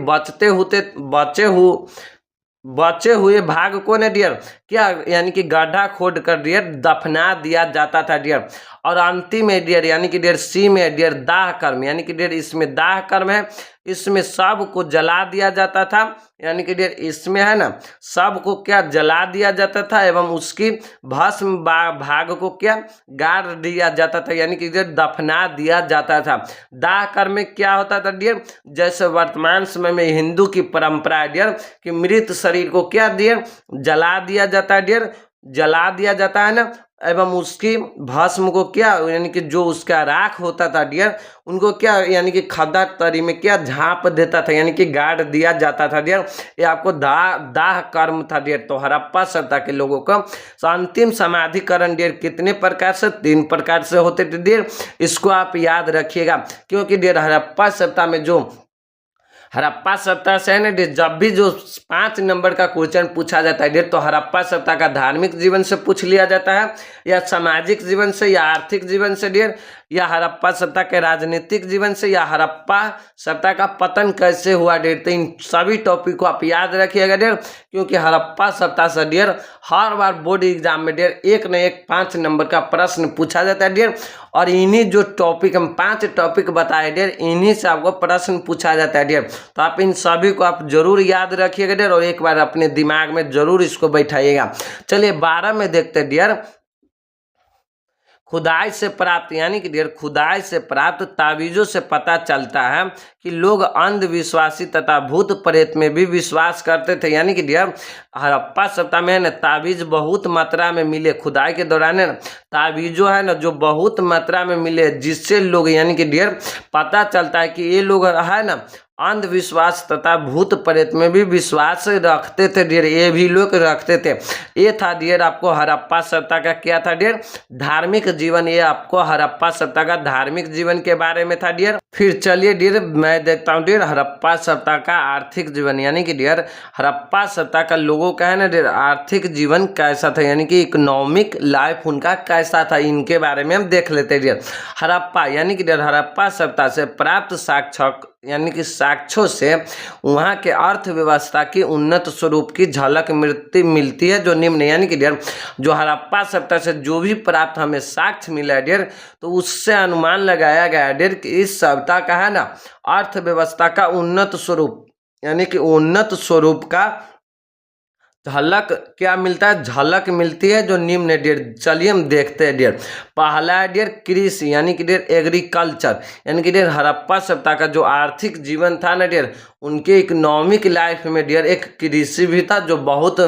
बचे हुए भाग को ने डियर क्या यानी कि गड्ढा खोद कर डियर दफना दिया जाता था डियर। और अंतिम है डियर यानी कि डियर सी में है डियर दाह कर्म, यानी कि डियर इसमें दाह कर्म है, इसमें सब को जला दिया जाता था, यानी कि डियर इसमें है ना सब को क्या जला दिया जाता था एवं उसकी भस्म भाग को क्या गाड़ दिया जाता था, यानी कि डियर दफना दिया जाता था। दाह कर्म में क्या होता था डियर, जैसे वर्तमान समय में हिंदू की परंपरा है डियर कि मृत शरीर को क्या डियर जला दिया जाता है डियर, जला दिया जाता है ना, एवं उसकी भस्म को क्या यानी कि जो उसका राख होता था डियर उनको क्या यानी कि खद्दा तरी में क्या झाँप देता था, यानी कि गाड़ दिया जाता था डियर। ये आपको दाह कर्म था डियर। तो हड़प्पा सभ्यता के लोगों का अंतिम समाधिकरण डियर कितने प्रकार से, 3 प्रकार से होते थे डियर, इसको आप याद रखिएगा, क्योंकि डियर हड़प्पा सभ्यता में जो हड़प्पा सभ्यता से है ना डियर जब भी जो 5 नंबर का क्वेश्चन पूछा जाता है डियर तो हड़प्पा सभ्यता का धार्मिक जीवन से पूछ लिया जाता है, या सामाजिक जीवन से, या आर्थिक जीवन से डियर, या हड़प्पा सभ्यता के राजनीतिक जीवन से, या हड़प्पा सभ्यता का पतन कैसे हुआ डियर। तो इन सभी टॉपिक को आप याद रखिएगा डियर, क्योंकि हड़प्पा सभ्यता से डियर हर बार बोर्ड एग्जाम में डियर एक न एक 5 नंबर का प्रश्न पूछा जाता है डियर, और इन्हीं जो टॉपिक हम 5 टॉपिक बताए डियर इन्हीं से आपको प्रश्न पूछा जाता है डियर। तो आप इन सभी को आप जरूर याद रखिएगा डियर और एक बार अपने दिमाग में जरूर इसको बैठाइएगा। चलिए 12 में देखते हैं डियर, खुदाई से प्राप्त, यानी कि डियर खुदाई से प्राप्त ताबीजों से पता चलता है कि लोग अंधविश्वासी तथा भूत प्रेत में भी विश्वास करते थे, यानी कि डियर हड़प्पा सभ्यता में है ना ताबीज बहुत मात्रा में मिले, खुदाई के दौरान है ना ताबीजों है ना जो बहुत मात्रा में मिले, जिससे लोग यानी कि डियर पता चलता है कि ये लोग है ना अंधविश्वास तथा भूत प्रेत में भी विश्वास रखते थे डियर, ये भी लोग रखते थे। ये था डियर आपको हड़प्पा सभ्यता का क्या था डियर धार्मिक जीवन, ये आपको हड़प्पा सभ्यता का धार्मिक जीवन के बारे में था डियर। फिर चलिए डियर मैं देखता हूँ डियर हड़प्पा सभ्यता का आर्थिक जीवन, यानी कि डियर हड़प्पा सभ्यता का लोगों का है ना डियर आर्थिक जीवन कैसा था, यानी कि इकोनॉमिक लाइफ उनका कैसा था, इनके बारे में हम देख लेते हैं डियर। हड़प्पा यानी कि डियर हड़प्पा सभ्यता से प्राप्त साक्ष्य यानी कि साक्ष्यों से वहाँ के अर्थव्यवस्था की उन्नत स्वरूप की झलक मिलती है जो निम्न, यानी कि डियर जो हड़प्पा सभ्यता से जो भी प्राप्त हमें साक्ष्य मिला है डियर तो उससे अनुमान लगाया गया है डियर कि इस सभ्यता का है ना अर्थव्यवस्था का उन्नत स्वरूप, यानी कि उन्नत स्वरूप का झलक क्या मिलता है, झलक मिलती है जो निम्न डियर। चलिए हम देखते हैं डियर। पहला है डियर कृषि, यानी कि डियर एग्रीकल्चर, यानी कि डियर हड़प्पा सभ्यता का जो आर्थिक जीवन था ना डियर उनके इकोनॉमिक लाइफ में डियर एक कृषि भी था जो बहुत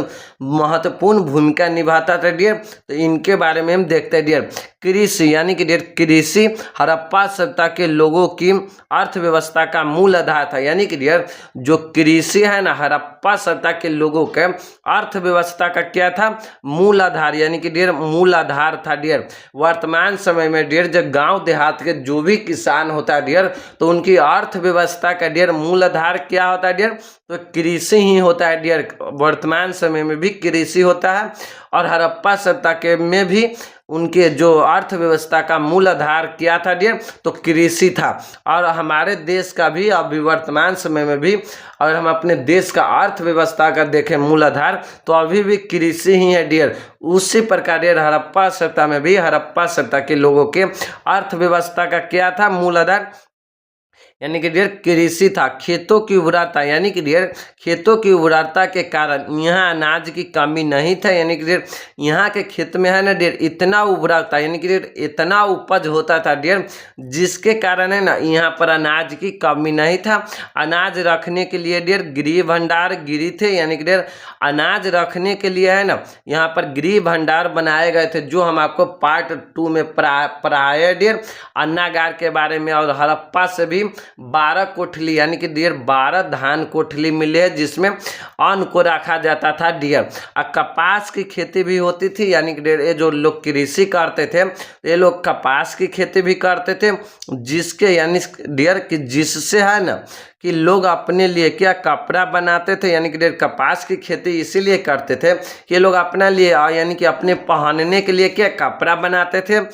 महत्वपूर्ण भूमिका निभाता था डियर। तो इनके बारे में हम देखते हैं डियर। कृषि यानी कि डियर कृषि हड़प्पा सभ्यता के लोगों की अर्थव्यवस्था का मूल आधार था, यानी कि डियर जो कृषि है ना हड़प्पा सभ्यता के लोगों के अर्थव्यवस्था का क्या था मूल आधार, यानी कि डियर मूल आधार था डियर। वर्तमान समय में डियर जो गांव देहात के जो भी किसान होता है डियर तो उनकी अर्थव्यवस्था का डियर मूल आधार क्या होता है डियर तो कृषि ही होता है डियर। वर्तमान समय में भी कृषि होता है और हड़प्पा सभ्यता के में भी उनके जो अर्थव्यवस्था का मूल आधार क्या था डियर तो कृषि था। और हमारे देश का भी अभी वर्तमान समय में भी अगर हम अपने देश का अर्थव्यवस्था का देखें मूल आधार तो अभी भी कृषि ही है डियर। उसी प्रकार डियर हड़प्पा सभ्यता में भी हड़प्पा सभ्यता के लोगों के अर्थव्यवस्था का क्या था मूल आधार, यानी कि डियर कृषि था। खेतों की उर्वरता, यानी कि डियर खेतों की उर्वरता के कारण यहाँ अनाज की कमी नहीं था, यानी कि डियर यहाँ के खेत में है ना डियर इतना उर्वरक था, यानी कि डियर इतना उपज होता था डियर जिसके कारण है ना यहाँ पर अनाज की कमी नहीं था। अनाज रखने के लिए डियर गृह भंडार गिरी थे, यानी कि डियर अनाज रखने के लिए है ना यहाँ पर गृह भंडार बनाए गए थे जो हम आपको पार्ट 2 में पढ़ाए डियर अन्नागार के बारे में। और हड़प्पा से भी 12 कोठली यानी कि डियर 12 धान कोठली मिले हैं जिसमें अन्न को रखा जाता था डियर। और कपास की खेती भी होती थी, यानी कि डियर ये जो लोग कृषि करते थे ये लोग कपास की खेती भी करते थे जिसके यानी डियर कि जिससे है ना कि लोग अपने लिए क्या कपड़ा बनाते थे, यानी कि डियर कपास की खेती इसीलिए करते थे कि लोग अपने लिए यानी कि अपने पहनने के लिए क्या कपड़ा बनाते थे।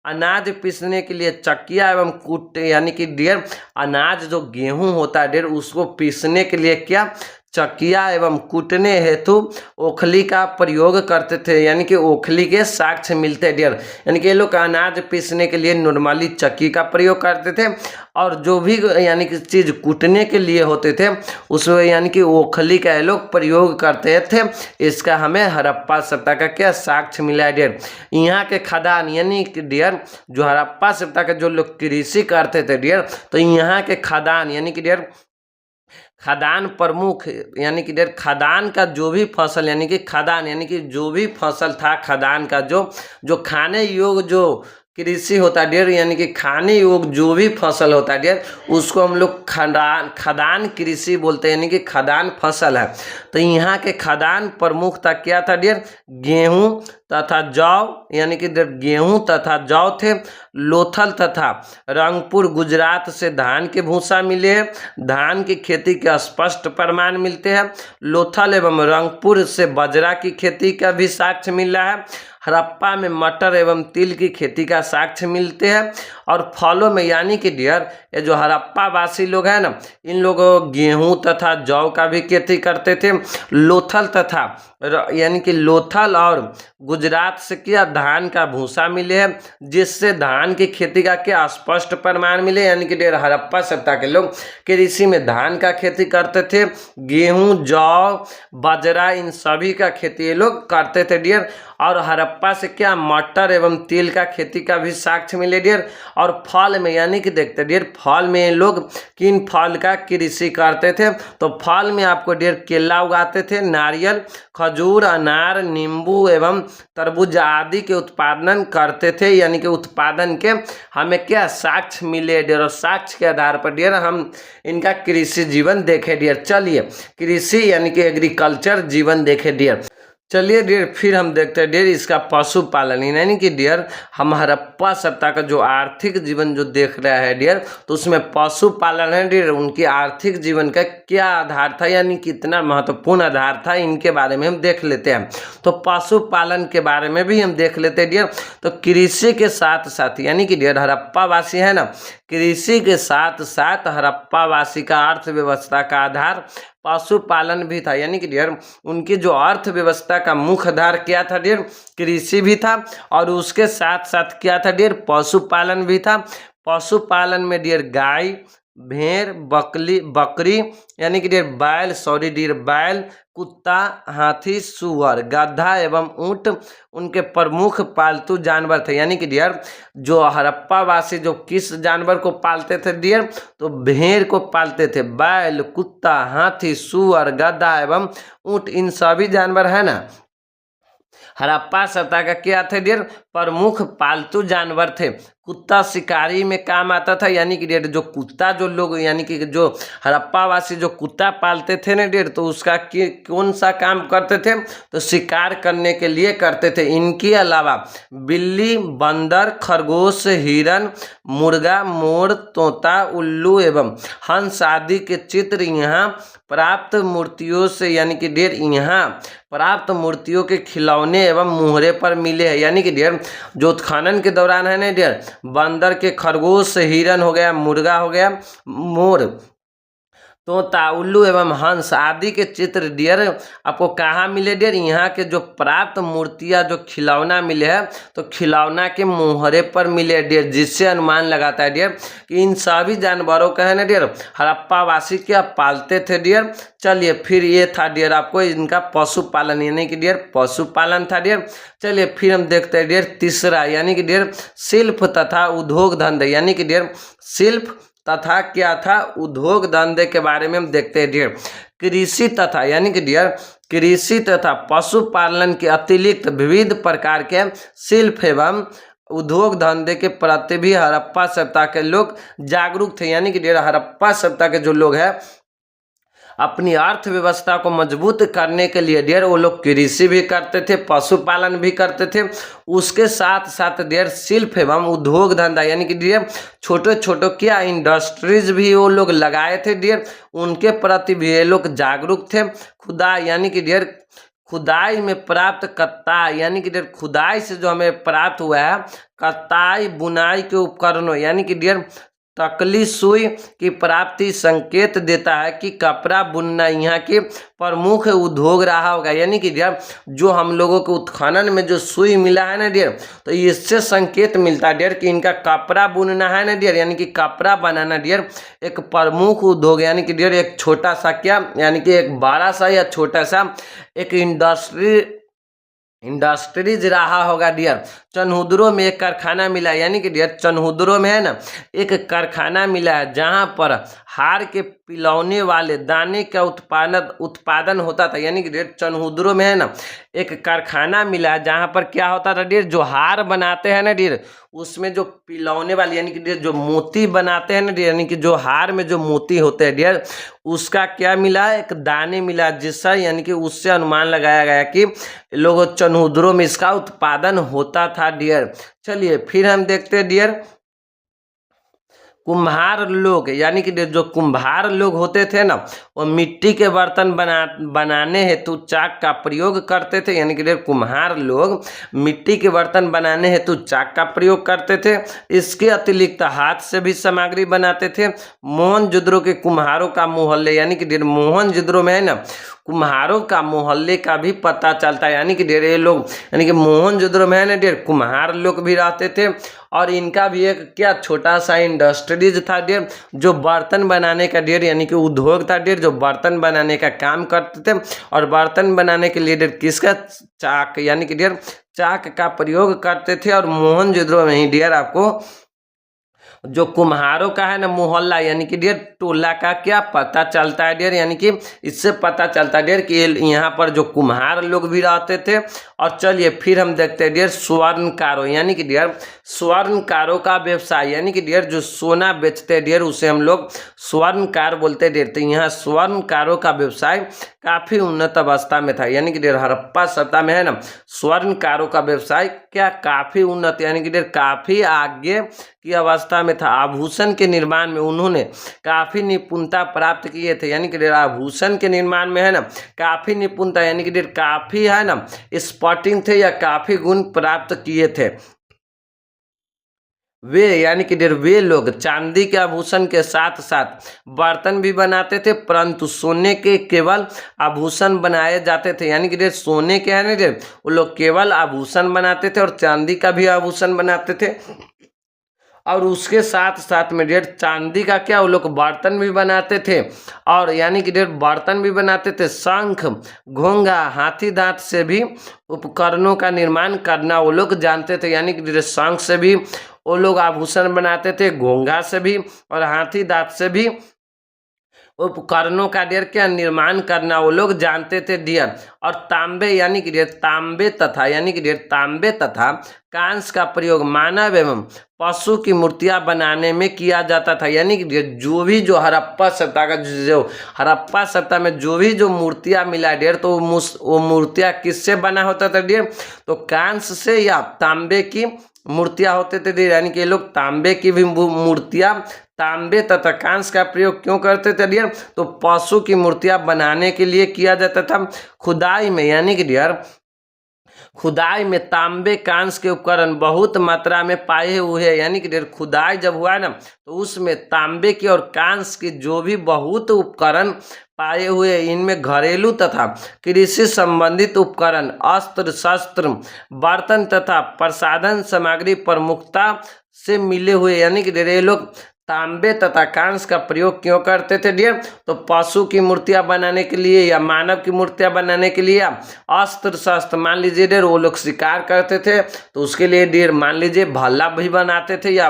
अनाज पीसने के लिए चक्किया एवं कूट, यानी कि डियर अनाज जो गेहूं होता है डियर उसको पीसने के लिए क्या चकिया एवं कूटने हेतु ओखली का प्रयोग करते थे, यानी कि ओखली के साक्ष्य मिलते हैं डियर। यानी कि ये लोग अनाज पीसने के लिए नॉर्मली चक्की का प्रयोग करते थे, और जो भी यानी कि चीज़ कूटने के लिए होते थे उसमें यानी कि ओखली का ये लोग प्रयोग करते थे। इसका हमें हड़प्पा सभ्यता का क्या साक्ष्य मिला है डियर। यहाँ के खदान यानी कि डियर जो हड़प्पा सभ्यता के जो लोग कृषि करते थे डियर, तो यहाँ के खदान यानी कि डियर खदान प्रमुख यानी कि डियर खदान का जो भी फसल यानी कि खदान यानी कि जो भी फसल था खदान का जो जो खाने योग्य जो कृषि होता है डियर, यानी कि खाने योग्य जो भी फसल होता है डियर उसको हम लोग खदान कृषि बोलते हैं, यानी कि खदान फसल है। तो यहाँ के खदान प्रमुख था क्या था डियर, गेहूं तथा जौ, यानी कि गेहूं तथा जौ थे। लोथल तथा रंगपुर गुजरात से धान के भूसा मिले हैं, धान की खेती के स्पष्ट प्रमाण मिलते हैं। लोथल एवं रंगपुर से बाजरा की खेती का भी साक्ष्य मिल रहा है। हड़प्पा में मटर एवं तिल की खेती का साक्ष्य मिलते हैं। और फलों में यानी कि डियर ये जो हड़प्पा वासी लोग हैं ना, इन लोगों गेहूं तथा जौ का भी खेती करते थे। लोथल तथा यानी कि लोथल और गुजरात से क्या धान का भूसा मिले हैं, जिससे धान की खेती का क्या स्पष्ट प्रमाण मिले, यानी कि डियर हड़प्पा सभ्यता के लोग कृषि में धान का खेती करते थे। गेहूं जौ बाजरा इन सभी का खेती ये लोग करते थे डियर। और हड़प्पा से क्या मटर एवं तिल का खेती का भी साक्ष्य मिले डियर। और फल में यानी कि देखते डियर फल में लोग किन फल का कृषि करते थे, तो फल में आपको डियर केला उगाते थे, नारियल खजूर अनार नींबू एवं तरबूज आदि के उत्पादन करते थे, यानी कि उत्पादन के हमें क्या साक्ष्य मिले डियर। और साक्ष्य के आधार पर डियर हम इनका कृषि जीवन देखे डियर। चलिए कृषि यानी कि एग्रीकल्चर जीवन देखे डियर। चलिए डियर फिर हम देखते हैं डियर इसका पशुपालन, यानी कि डियर हम हड़प्पा सभ्यता का जो आर्थिक जीवन जो देख रहा है डियर, तो उसमें पशुपालन है डियर। उनकी आर्थिक जीवन का क्या आधार था, यानी कितना महत्वपूर्ण आधार था, इनके बारे में हम देख लेते हैं। तो पशुपालन के बारे में भी हम देख लेते हैं डियर। तो कृषि के साथ साथ यानी कि डियर हड़प्पा वासी है ना, कृषि के साथ साथ हड़प्पा वासी का अर्थव्यवस्था का आधार पशुपालन भी था, यानी कि डियर उनकी जो अर्थव्यवस्था का मुख्य आधार क्या था डियर, कृषि भी था, और उसके साथ साथ क्या था डियर पशुपालन भी था। पशुपालन में डियर गाय भेड़ बकरी यानी कि डियर बैल कुत्ता हाथी सुअर गधा एवं ऊंट उनके प्रमुख पालतू जानवर थे। यानी कि डियर जो हड़प्पा वासी जो किस जानवर को पालते थे डियर, तो भेड़ को पालते थे, बैल कुत्ता हाथी सुअर गधा एवं ऊंट इन सभी जानवर है ना हड़प्पा सभ्यता का क्या थे डियर प्रमुख पालतू जानवर थे। कुत्ता शिकारी में काम आता था, यानी कि डियर जो कुत्ता जो लोग यानी कि जो हड़प्पा वासी जो कुत्ता पालते थे ना डियर, तो उसका कौन सा काम करते थे, तो शिकार करने के लिए करते थे। इनके अलावा बिल्ली बंदर खरगोश हिरन मुर्गा मोर तोता उल्लू एवं हंस आदि के चित्र यहाँ प्राप्त मूर्तियों से यानी कि डियर यहाँ प्राप्त मूर्तियों के खिलौने एवं मुहरे पर मिले हैं। यानी कि डियर जो उत्खनन के दौरान है ना डियर बंदर के खरगोश हिरन हो गया मुर्गा हो गया मोर तोता उल्लू एवं हंस आदि के चित्र डियर आपको कहाँ मिले डियर, यहाँ के जो प्राप्त मूर्तियाँ जो खिलौना मिले हैं तो खिलौना के मुहरे पर मिले डियर, जिससे अनुमान लगाता है डियर कि इन सभी जानवरों का है ना डियर हड़प्पा वासी क्या पालते थे डियर। चलिए फिर ये था डियर आपको इनका पशुपालन यानी कि डियर पशुपालन था डियर। चलिए फिर हम देखते हैं डियर तीसरा यानी कि डियर शिल्प तथा उद्योग धंधे, यानी कि डियर शिल्प तथा क्या था उद्योग धंधे के बारे में हम देखते हैं डियर। कृषि तथा यानी कि डियर कृषि तथा पशुपालन के अतिरिक्त विविध प्रकार के शिल्प एवं उद्योग धंधे के प्रति भी हड़प्पा सभ्यता के लोग जागरूक थे। यानी कि डियर हड़प्पा सभ्यता के जो लोग हैं अपनी अर्थव्यवस्था को मजबूत करने के लिए डियर वो लोग कृषि भी करते थे पशुपालन भी करते थे, उसके साथ साथ डियर शिल्प एवं उद्योग धंधा यानी कि डियर छोटे छोटे क्या इंडस्ट्रीज भी वो लोग लगाए थे डियर, उनके प्रति भी ये लोग जागरूक थे। खुदाई यानी कि डियर खुदाई में प्राप्त कत्ताई यानी कि डियर खुदाई से जो हमें प्राप्त हुआ है कत्ताई बुनाई के उपकरणों यानी कि डियर तकली सुई की प्राप्ति संकेत देता है कि कपड़ा बुनना यहाँ के प्रमुख उद्योग रहा होगा। यानी कि डियर जो हम लोगों को उत्खनन में जो सुई मिला है ना डियर, तो इससे संकेत मिलता है डियर कि इनका कपड़ा बुनना है ना डियर, यानी कि कपड़ा बनाना डियर एक प्रमुख उद्योग, यानी कि डियर एक छोटा सा क्या, यानी कि एक बड़ा सा या छोटा सा एक इंडस्ट्रीज रहा होगा डियर। चनहुदरो में एक कारखाना मिला, यानी कि डियर चनहुदरो में है ना एक कारखाना मिला है जहां पर हार के पिलौने वाले दाने का उत्पादन होता था। यानी कि डियर चनहुदरो में है ना एक कारखाना मिला है जहां पर क्या होता था डियर, जो हार बनाते हैं ना डियर उसमें जो पिलौने वाले यानी कि डियर जो मोती बनाते हैं ना डियर, यानी कि जो हार में जो मोती होते हैं डियर उसका क्या मिला, एक दाने मिला, जिससे यानी कि उससे अनुमान लगाया गया कि लोगों चनहुदरो में इसका उत्पादन होता था डियर। चलिए फिर हम देखते हैं डियर कुम्हार लोग, यानी कि जो कुम्हार लोग होते थे ना वो मिट्टी के बर्तन बनाने हेतु चाक का प्रयोग करते थे। यानी कि कुम्हार लोग मिट्टी के बर्तन बनाने हेतु चाक का प्रयोग करते थे। इसके अतिरिक्त हाथ से भी सामग्री बनाते थे। मोहनजोदड़ो के कुम्हारों का मोहल्ले, यानी कि मोहनजोदड़ो में है ना कुम्हारों का मोहल्ले का भी पता चलता है। यानी कि ये लोग यानी कि मोहनजोदड़ो में है ना डियर कुम्हार लोग भी रहते थे और इनका भी एक क्या छोटा सा इंडस्ट्रीज था डियर जो बर्तन बनाने का डियर यानी कि उद्योग था डियर जो बर्तन बनाने का काम करते थे। और बर्तन बनाने के लिए डियर किसका चाक यानी कि डियर चाक का प्रयोग करते थे। और मोहनजोदड़ो में ही डियर आपको जो कुम्हारों का है ना मोहल्ला यानी कि डियर टोला का क्या पता चलता है डियर, यानी कि इससे पता चलता है डियर कि यहाँ पर जो कुम्हार लोग भी रहते थे। और चलिए फिर हम देखते हैं डियर स्वर्णकारों, यानी कि डियर स्वर्णकारों का व्यवसाय, यानी कि डियर जो सोना बेचते हैं डियर उसे हम लोग स्वर्णकार बोलते हैं डियर। तो यहाँ स्वर्णकारों का व्यवसाय काफी उन्नत अवस्था में था। यानी कि डियर हड़प्पा सभ्यता में है ना स्वर्णकारों का व्यवसाय क्या काफी उन्नत यानी कि डियर काफी आगे की अवस्था में था। आभूषण के निर्माण में उन्होंने काफी निपुणता प्राप्त किए थे। यानी कि आभूषण के निर्माण में है ना काफी निपुणता यानी कि काफी है ना स्पॉटिंग थे या काफी गुण प्राप्त किए थे वे। यानी कि वे लोग चांदी के आभूषण के साथ साथ बर्तन भी बनाते थे, परंतु सोने के केवल आभूषण बनाए जाते थे। यानी कि सोने के है ना वो लोग केवल आभूषण बनाते थे और चांदी का भी आभूषण बनाते थे। और उसके साथ साथ में डियर चांदी का क्या वो लोग बर्तन भी बनाते थे। और यानी कि डियर बर्तन भी बनाते थे। शंख घोंघा हाथी दांत से भी उपकरणों का निर्माण करना वो लोग जानते थे। यानी कि डियर शंख से भी वो लोग आभूषण बनाते थे, घोंघा से भी और हाथी दांत से भी उपकरणों का डियर क्या निर्माण करना वो लोग जानते थे डियर। और तांबे यानी कि डियर तांबे तथा यानी कि डियर तांबे तथा कांस्य का प्रयोग मानव एवं पशु की मूर्तियां बनाने में किया जाता था। यानी कि जो भी जो हड़प्पा सभ्यता का जो हड़प्पा सभ्यता में जो भी जो मूर्तियां मिला डियर तो वो मूर्तियां किससे बना होता था डियर, तो कांस्य से या तांबे की मूर्तियां होते थे डियर। यानी कि ये लोग तांबे की भी मूर्तियां तांबे तथा कांस्य का प्रयोग क्यों करते थे डियर, तो पशु की मूर्तियां बनाने के लिए किया जाता था। खुदाई में यानी कि डियर खुदाई में तांबे कांस्य के उपकरण बहुत मात्रा में पाए हुए हैं। यानी कि डियर खुदाई जब हुआ ना तो उसमें तांबे की और कांस्य की जो भी बहुत उपकरण पाए हुए इनमें घरेलू तथा कृषि संबंधित उपकरण अस्त्र शस्त्र बर्तन तथा प्रसाधन सामग्री प्रमुखता से मिले हुए। यानी कि ये लोग तांबे तथा कांस्य का प्रयोग क्यों करते थे डियर, तो पशु की मूर्तियां बनाने के लिए या मानव की मूर्तियां बनाने के लिए। अस्त्र शस्त्र मान लीजिए डियर वो लोग शिकार करते थे तो उसके लिए डियर मान लीजिए भल्ला भी बनाते थे या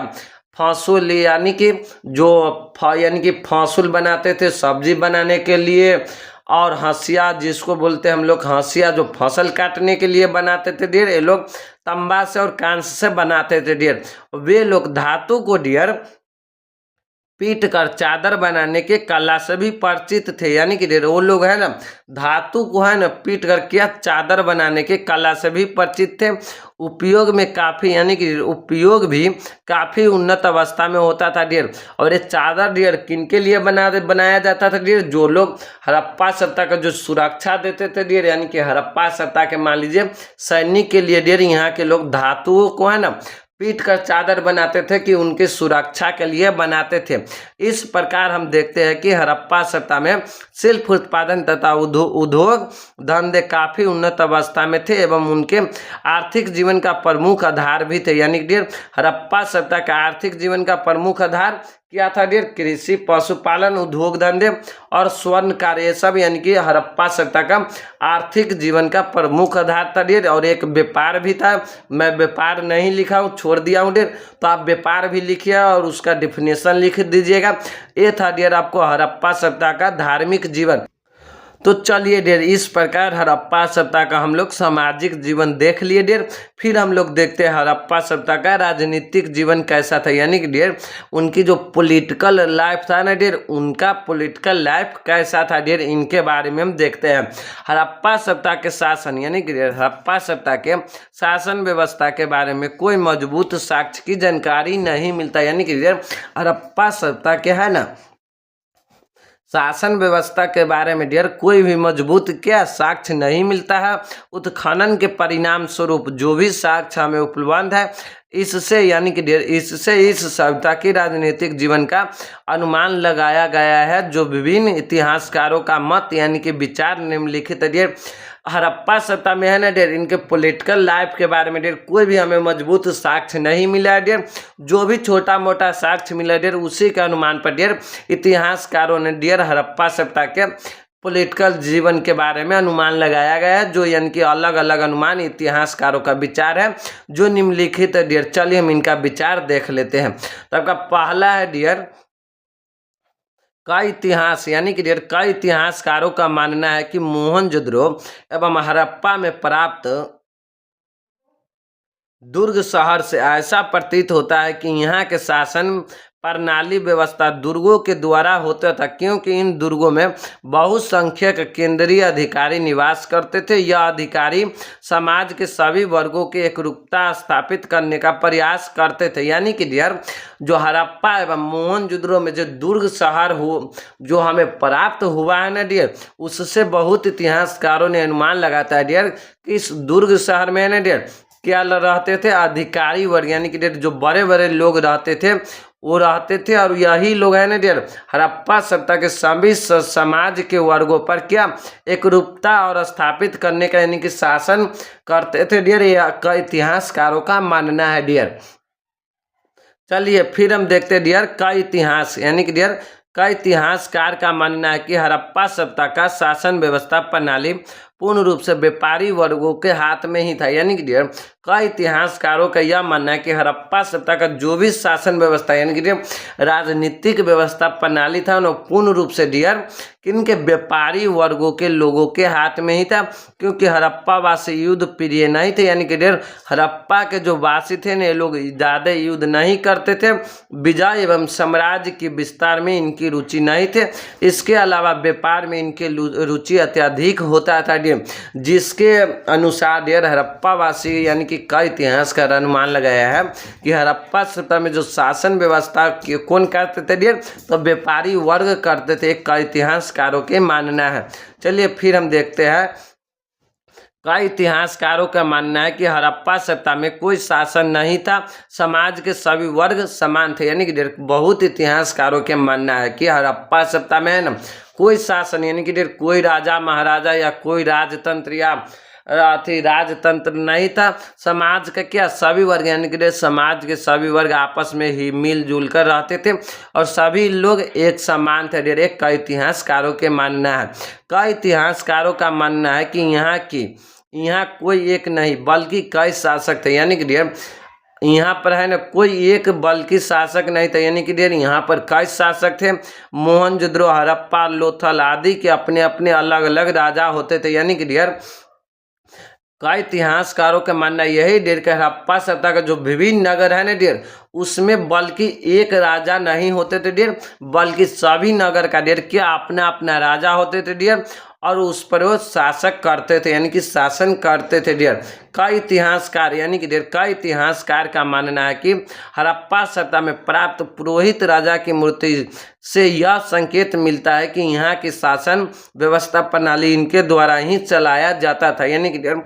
फांसुल यानी कि फांसुल बनाते थे सब्जी बनाने के लिए। और हंसिया जिसको बोलते हैं हम लोग हंसिया जो फसल काटने के लिए बनाते थे डियर ये लोग तांबा से और कांस्य से बनाते थे डियर। वे लोग धातु को डियर पीट कर चादर बनाने के कला से भी परिचित थे। यानी कि वो लोग है ना धातु को है ना पीट कर क्या चादर बनाने के कला से भी परिचित थे। उपयोग में काफी यानी कि उपयोग भी काफी उन्नत अवस्था में होता था डियर। और ये चादर डियर किनके लिए बनाया जाता था डियर, जो लोग हड़प्पा सभ्यता का जो सुरक्षा देते थे डियर, यानी कि हड़प्पा सभ्यता के मान लीजिए सैनिक के लिए डियर यहाँ के लोग धातुओं को है ना पीट कर चादर बनाते थे कि उनकी सुरक्षा के लिए बनाते थे। इस प्रकार हम देखते हैं कि हड़प्पा सभ्यता में शिल्प उत्पादन तथा उद्योग धंधे काफी उन्नत अवस्था में थे एवं उनके आर्थिक जीवन का प्रमुख आधार भी थे। यानी कि हड़प्पा सभ्यता का आर्थिक जीवन का प्रमुख आधार क्या था डियर? कृषि, पशुपालन, उद्योग धंधे और स्वर्ण कार्य, ये सब यानी कि हड़प्पा सभ्यता का आर्थिक जीवन का प्रमुख आधार था डियर। और एक व्यापार भी था। मैं व्यापार नहीं लिखा हूँ, छोड़ दिया हूँ डियर, तो आप व्यापार भी लिखिए और उसका डिफिनेशन लिख दीजिएगा। ये था डियर आपको हड़प्पा सभ्यता का धार्मिक जीवन। तो चलिए डियर, इस प्रकार हड़प्पा सभ्यता का हम लोग सामाजिक जीवन देख लिए डियर। फिर हम लोग देखते हैं हड़प्पा सभ्यता का राजनीतिक जीवन कैसा था। यानी कि डियर उनकी जो पॉलिटिकल लाइफ था ना डियर, उनका पॉलिटिकल लाइफ कैसा था डियर, इनके बारे में हम देखते हैं। हड़प्पा सभ्यता के शासन यानी कि डियर हड़प्पा सभ्यता के शासन व्यवस्था के बारे में कोई मजबूत साक्ष्य की जानकारी नहीं मिलता। यानी कि डियर हड़प्पा सभ्यता के है ना शासन व्यवस्था के बारे में डियर कोई भी मजबूत क्या साक्ष्य नहीं मिलता है। उत्खनन के परिणाम स्वरूप जो भी साक्ष्य हमें उपलब्ध है, इससे यानी कि डियर इससे इस सभ्यता की राजनीतिक जीवन का अनुमान लगाया गया है। जो विभिन्न इतिहासकारों का मत यानी कि विचार निम्नलिखित है डियर। हड़प्पा सभ्यता में है ना डियर इनके पॉलिटिकल लाइफ के बारे में डियर कोई भी हमें मजबूत साक्ष्य नहीं मिला है डियर। जो भी छोटा मोटा साक्ष्य मिला डियर उसी के अनुमान पर डियर इतिहासकारों ने डियर हड़प्पा सभ्यता के पॉलिटिकल जीवन के बारे में अनुमान लगाया गया है। जो यानी कि अलग अलग अनुमान इतिहासकारों का विचार है जो निम्नलिखित है डियर। चलिए हम इनका विचार देख लेते हैं। तो आपका पहला है डियर का इतिहास यानी कि डियर कई इतिहासकारों का मानना है कि मोहनजोदड़ो एवं हड़प्पा में प्राप्त दुर्ग शहर से ऐसा प्रतीत होता है कि यहाँ के शासन प्रणाली व्यवस्था दुर्गों के द्वारा होता था, क्योंकि इन दुर्गों में बहुसंख्यक केंद्रीय अधिकारी निवास करते थे। यह अधिकारी समाज के सभी वर्गों की एकरूपता स्थापित करने का प्रयास करते थे। यानी कि डियर जो हड़प्पा एवं मोहनजोदड़ो में जो दुर्ग शहर हो जो हमें प्राप्त हुआ है ना डियर, उससे बहुत इतिहासकारों ने अनुमान लगाता है डियर कि इस दुर्ग शहर में ना डियर क्या रहते थे? अधिकारी वर्ग यानी कि जो बड़े बड़े लोग रहते थे वो रहते थे। और यही लोग है ना डियर हड़प्पा सभ्यता के सभी समाज के वर्गों पर क्या एकरूपता और स्थापित करने का यानी कि शासन करते थे डियर। यह इतिहासकारों का मानना है डियर। चलिए फिर हम देखते हैं डियर का इतिहास यानी कि डियर का इतिहासकार का मानना है कि हड़प्पा सभ्यता का शासन व्यवस्था प्रणाली पूर्ण रूप से व्यापारी वर्गों के हाथ में ही था। यानी कि डियर का इतिहासकारों का यह मानना है कि हड़प्पा सभ्यता का जो भी शासन व्यवस्था यानी कि डियर राजनीतिक व्यवस्था प्रणाली था वो पूर्ण रूप से डियर किनके व्यापारी वर्गों के लोगों के हाथ में ही था। क्योंकि हड़प्पा वासी युद्ध प्रिय नहीं थे। यानी कि डियर हड़प्पा के जो वासी थे ना ये लोग ज़्यादा युद्ध नहीं करते थे। विजय एवं साम्राज्य के विस्तार में इनकी रुचि नहीं थे। इसके अलावा व्यापार में इनकी रुचि अत्यधिक होता था डियर, जिसके अनुसार डियर हड़प्पा वासी यानी कि का इतिहासकार अनुमान लगाया है कि हड़प्पा सभ्यता में जो शासन व्यवस्था कौन करते थे डियर, तो व्यापारी वर्ग करते थे। का इतिहासकारों के मानना है। चलिए फिर हम देखते हैं कई इतिहासकारों का मानना है कि हड़प्पा सभ्यता में कोई शासन नहीं था, समाज के सभी वर्ग समान थे। यानी कि बहुत इतिहासकारों के मानना है कि हड़प्पा सभ्यता में है ना कोई शासन यानी कि कोई राजा महाराजा या कोई राजतंत्र या राजतंत्र नहीं था। समाज का क्या सभी वर्ग यानी कि समाज के सभी वर्ग आपस में ही मिलजुल कर रहते थे और सभी लोग एक समान थे डियर। एक कई इतिहासकारों के मानना है। कई इतिहासकारों का मानना है कि यहाँ कोई एक नहीं बल्कि कई शासक थे। यानी कि डियर यहाँ पर है ना कोई एक बल्कि शासक नहीं था। यानी कि डियर यहाँ पर कई शासक थे। मोहनजोदड़ो हड़प्पा लोथल आदि के अपने अपने अलग अलग राजा होते थे। यानी कि डियर कई इतिहासकारों का मानना यही डियर कि हड़प्पा सभ्यता का जो विभिन्न नगर है ना डियर उसमें बल्कि एक राजा नहीं होते थे डियर, बल्कि सभी नगर का डियर क्या अपना अपना राजा होते थे डियर और उस पर वो शासक करते थे यानी कि शासन करते थे डियर। कई इतिहासकार यानी कि डियर कई इतिहासकार का मानना है कि हड़प्पा सभ्यता में प्राप्त पुरोहित राजा की मूर्ति से यह संकेत मिलता है कि यहाँ की शासन व्यवस्था प्रणाली इनके द्वारा ही चलाया जाता था। यानी कि डियर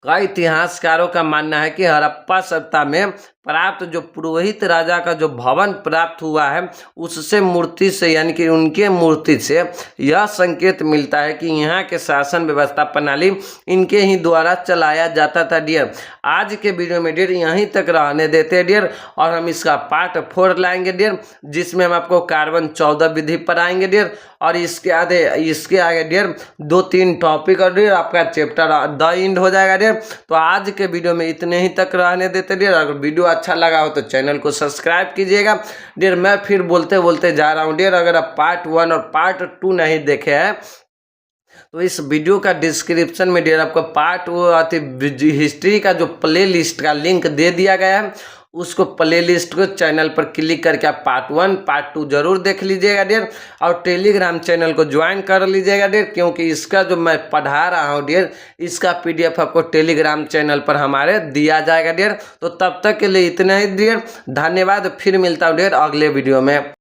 कई इतिहासकारों का मानना है कि हड़प्पा सभ्यता में प्राप्त जो पुरोहित राजा का जो भवन प्राप्त हुआ है उससे मूर्ति से यानी कि उनके मूर्ति से यह संकेत मिलता है कि यहाँ के शासन व्यवस्था प्रणाली इनके ही द्वारा चलाया जाता था डियर। आज के वीडियो में डियर यहीं तक रहने देते हैं डियर, और हम इसका पार्ट 4 लाएंगे डियर, जिसमें हम आपको कार्बन 14 विधि पढ़ाएंगे डियर, और इसके आगे डियर 2-3 टॉपिक और डियर आपका चैप्टर द एंड हो जाएगा डियर। तो आज के वीडियो में इतने ही तक रहने देते डियर। अगर वीडियो अच्छा लगा हो तो चैनल को सब्सक्राइब कीजिएगा डियर। मैं फिर बोलते बोलते जा रहा हूँ डियर, अगर आप पार्ट 1 और पार्ट 2 नहीं देखे हैं तो इस वीडियो का डिस्क्रिप्शन में डियर आपको पार्ट हिस्ट्री का जो प्ले लिस्ट का लिंक दे दिया गया है, उसको प्ले लिस्ट को चैनल पर क्लिक करके आप पार्ट 1 पार्ट 2 जरूर देख लीजिएगा डियर, और टेलीग्राम चैनल को ज्वाइन कर लीजिएगा डियर, क्योंकि इसका जो मैं पढ़ा रहा हूँ डियर इसका PDF आपको टेलीग्राम चैनल पर हमारे दिया जाएगा डियर। तो तब तक के लिए इतना ही डियर, धन्यवाद। फिर मिलता हूँ डियर अगले वीडियो में।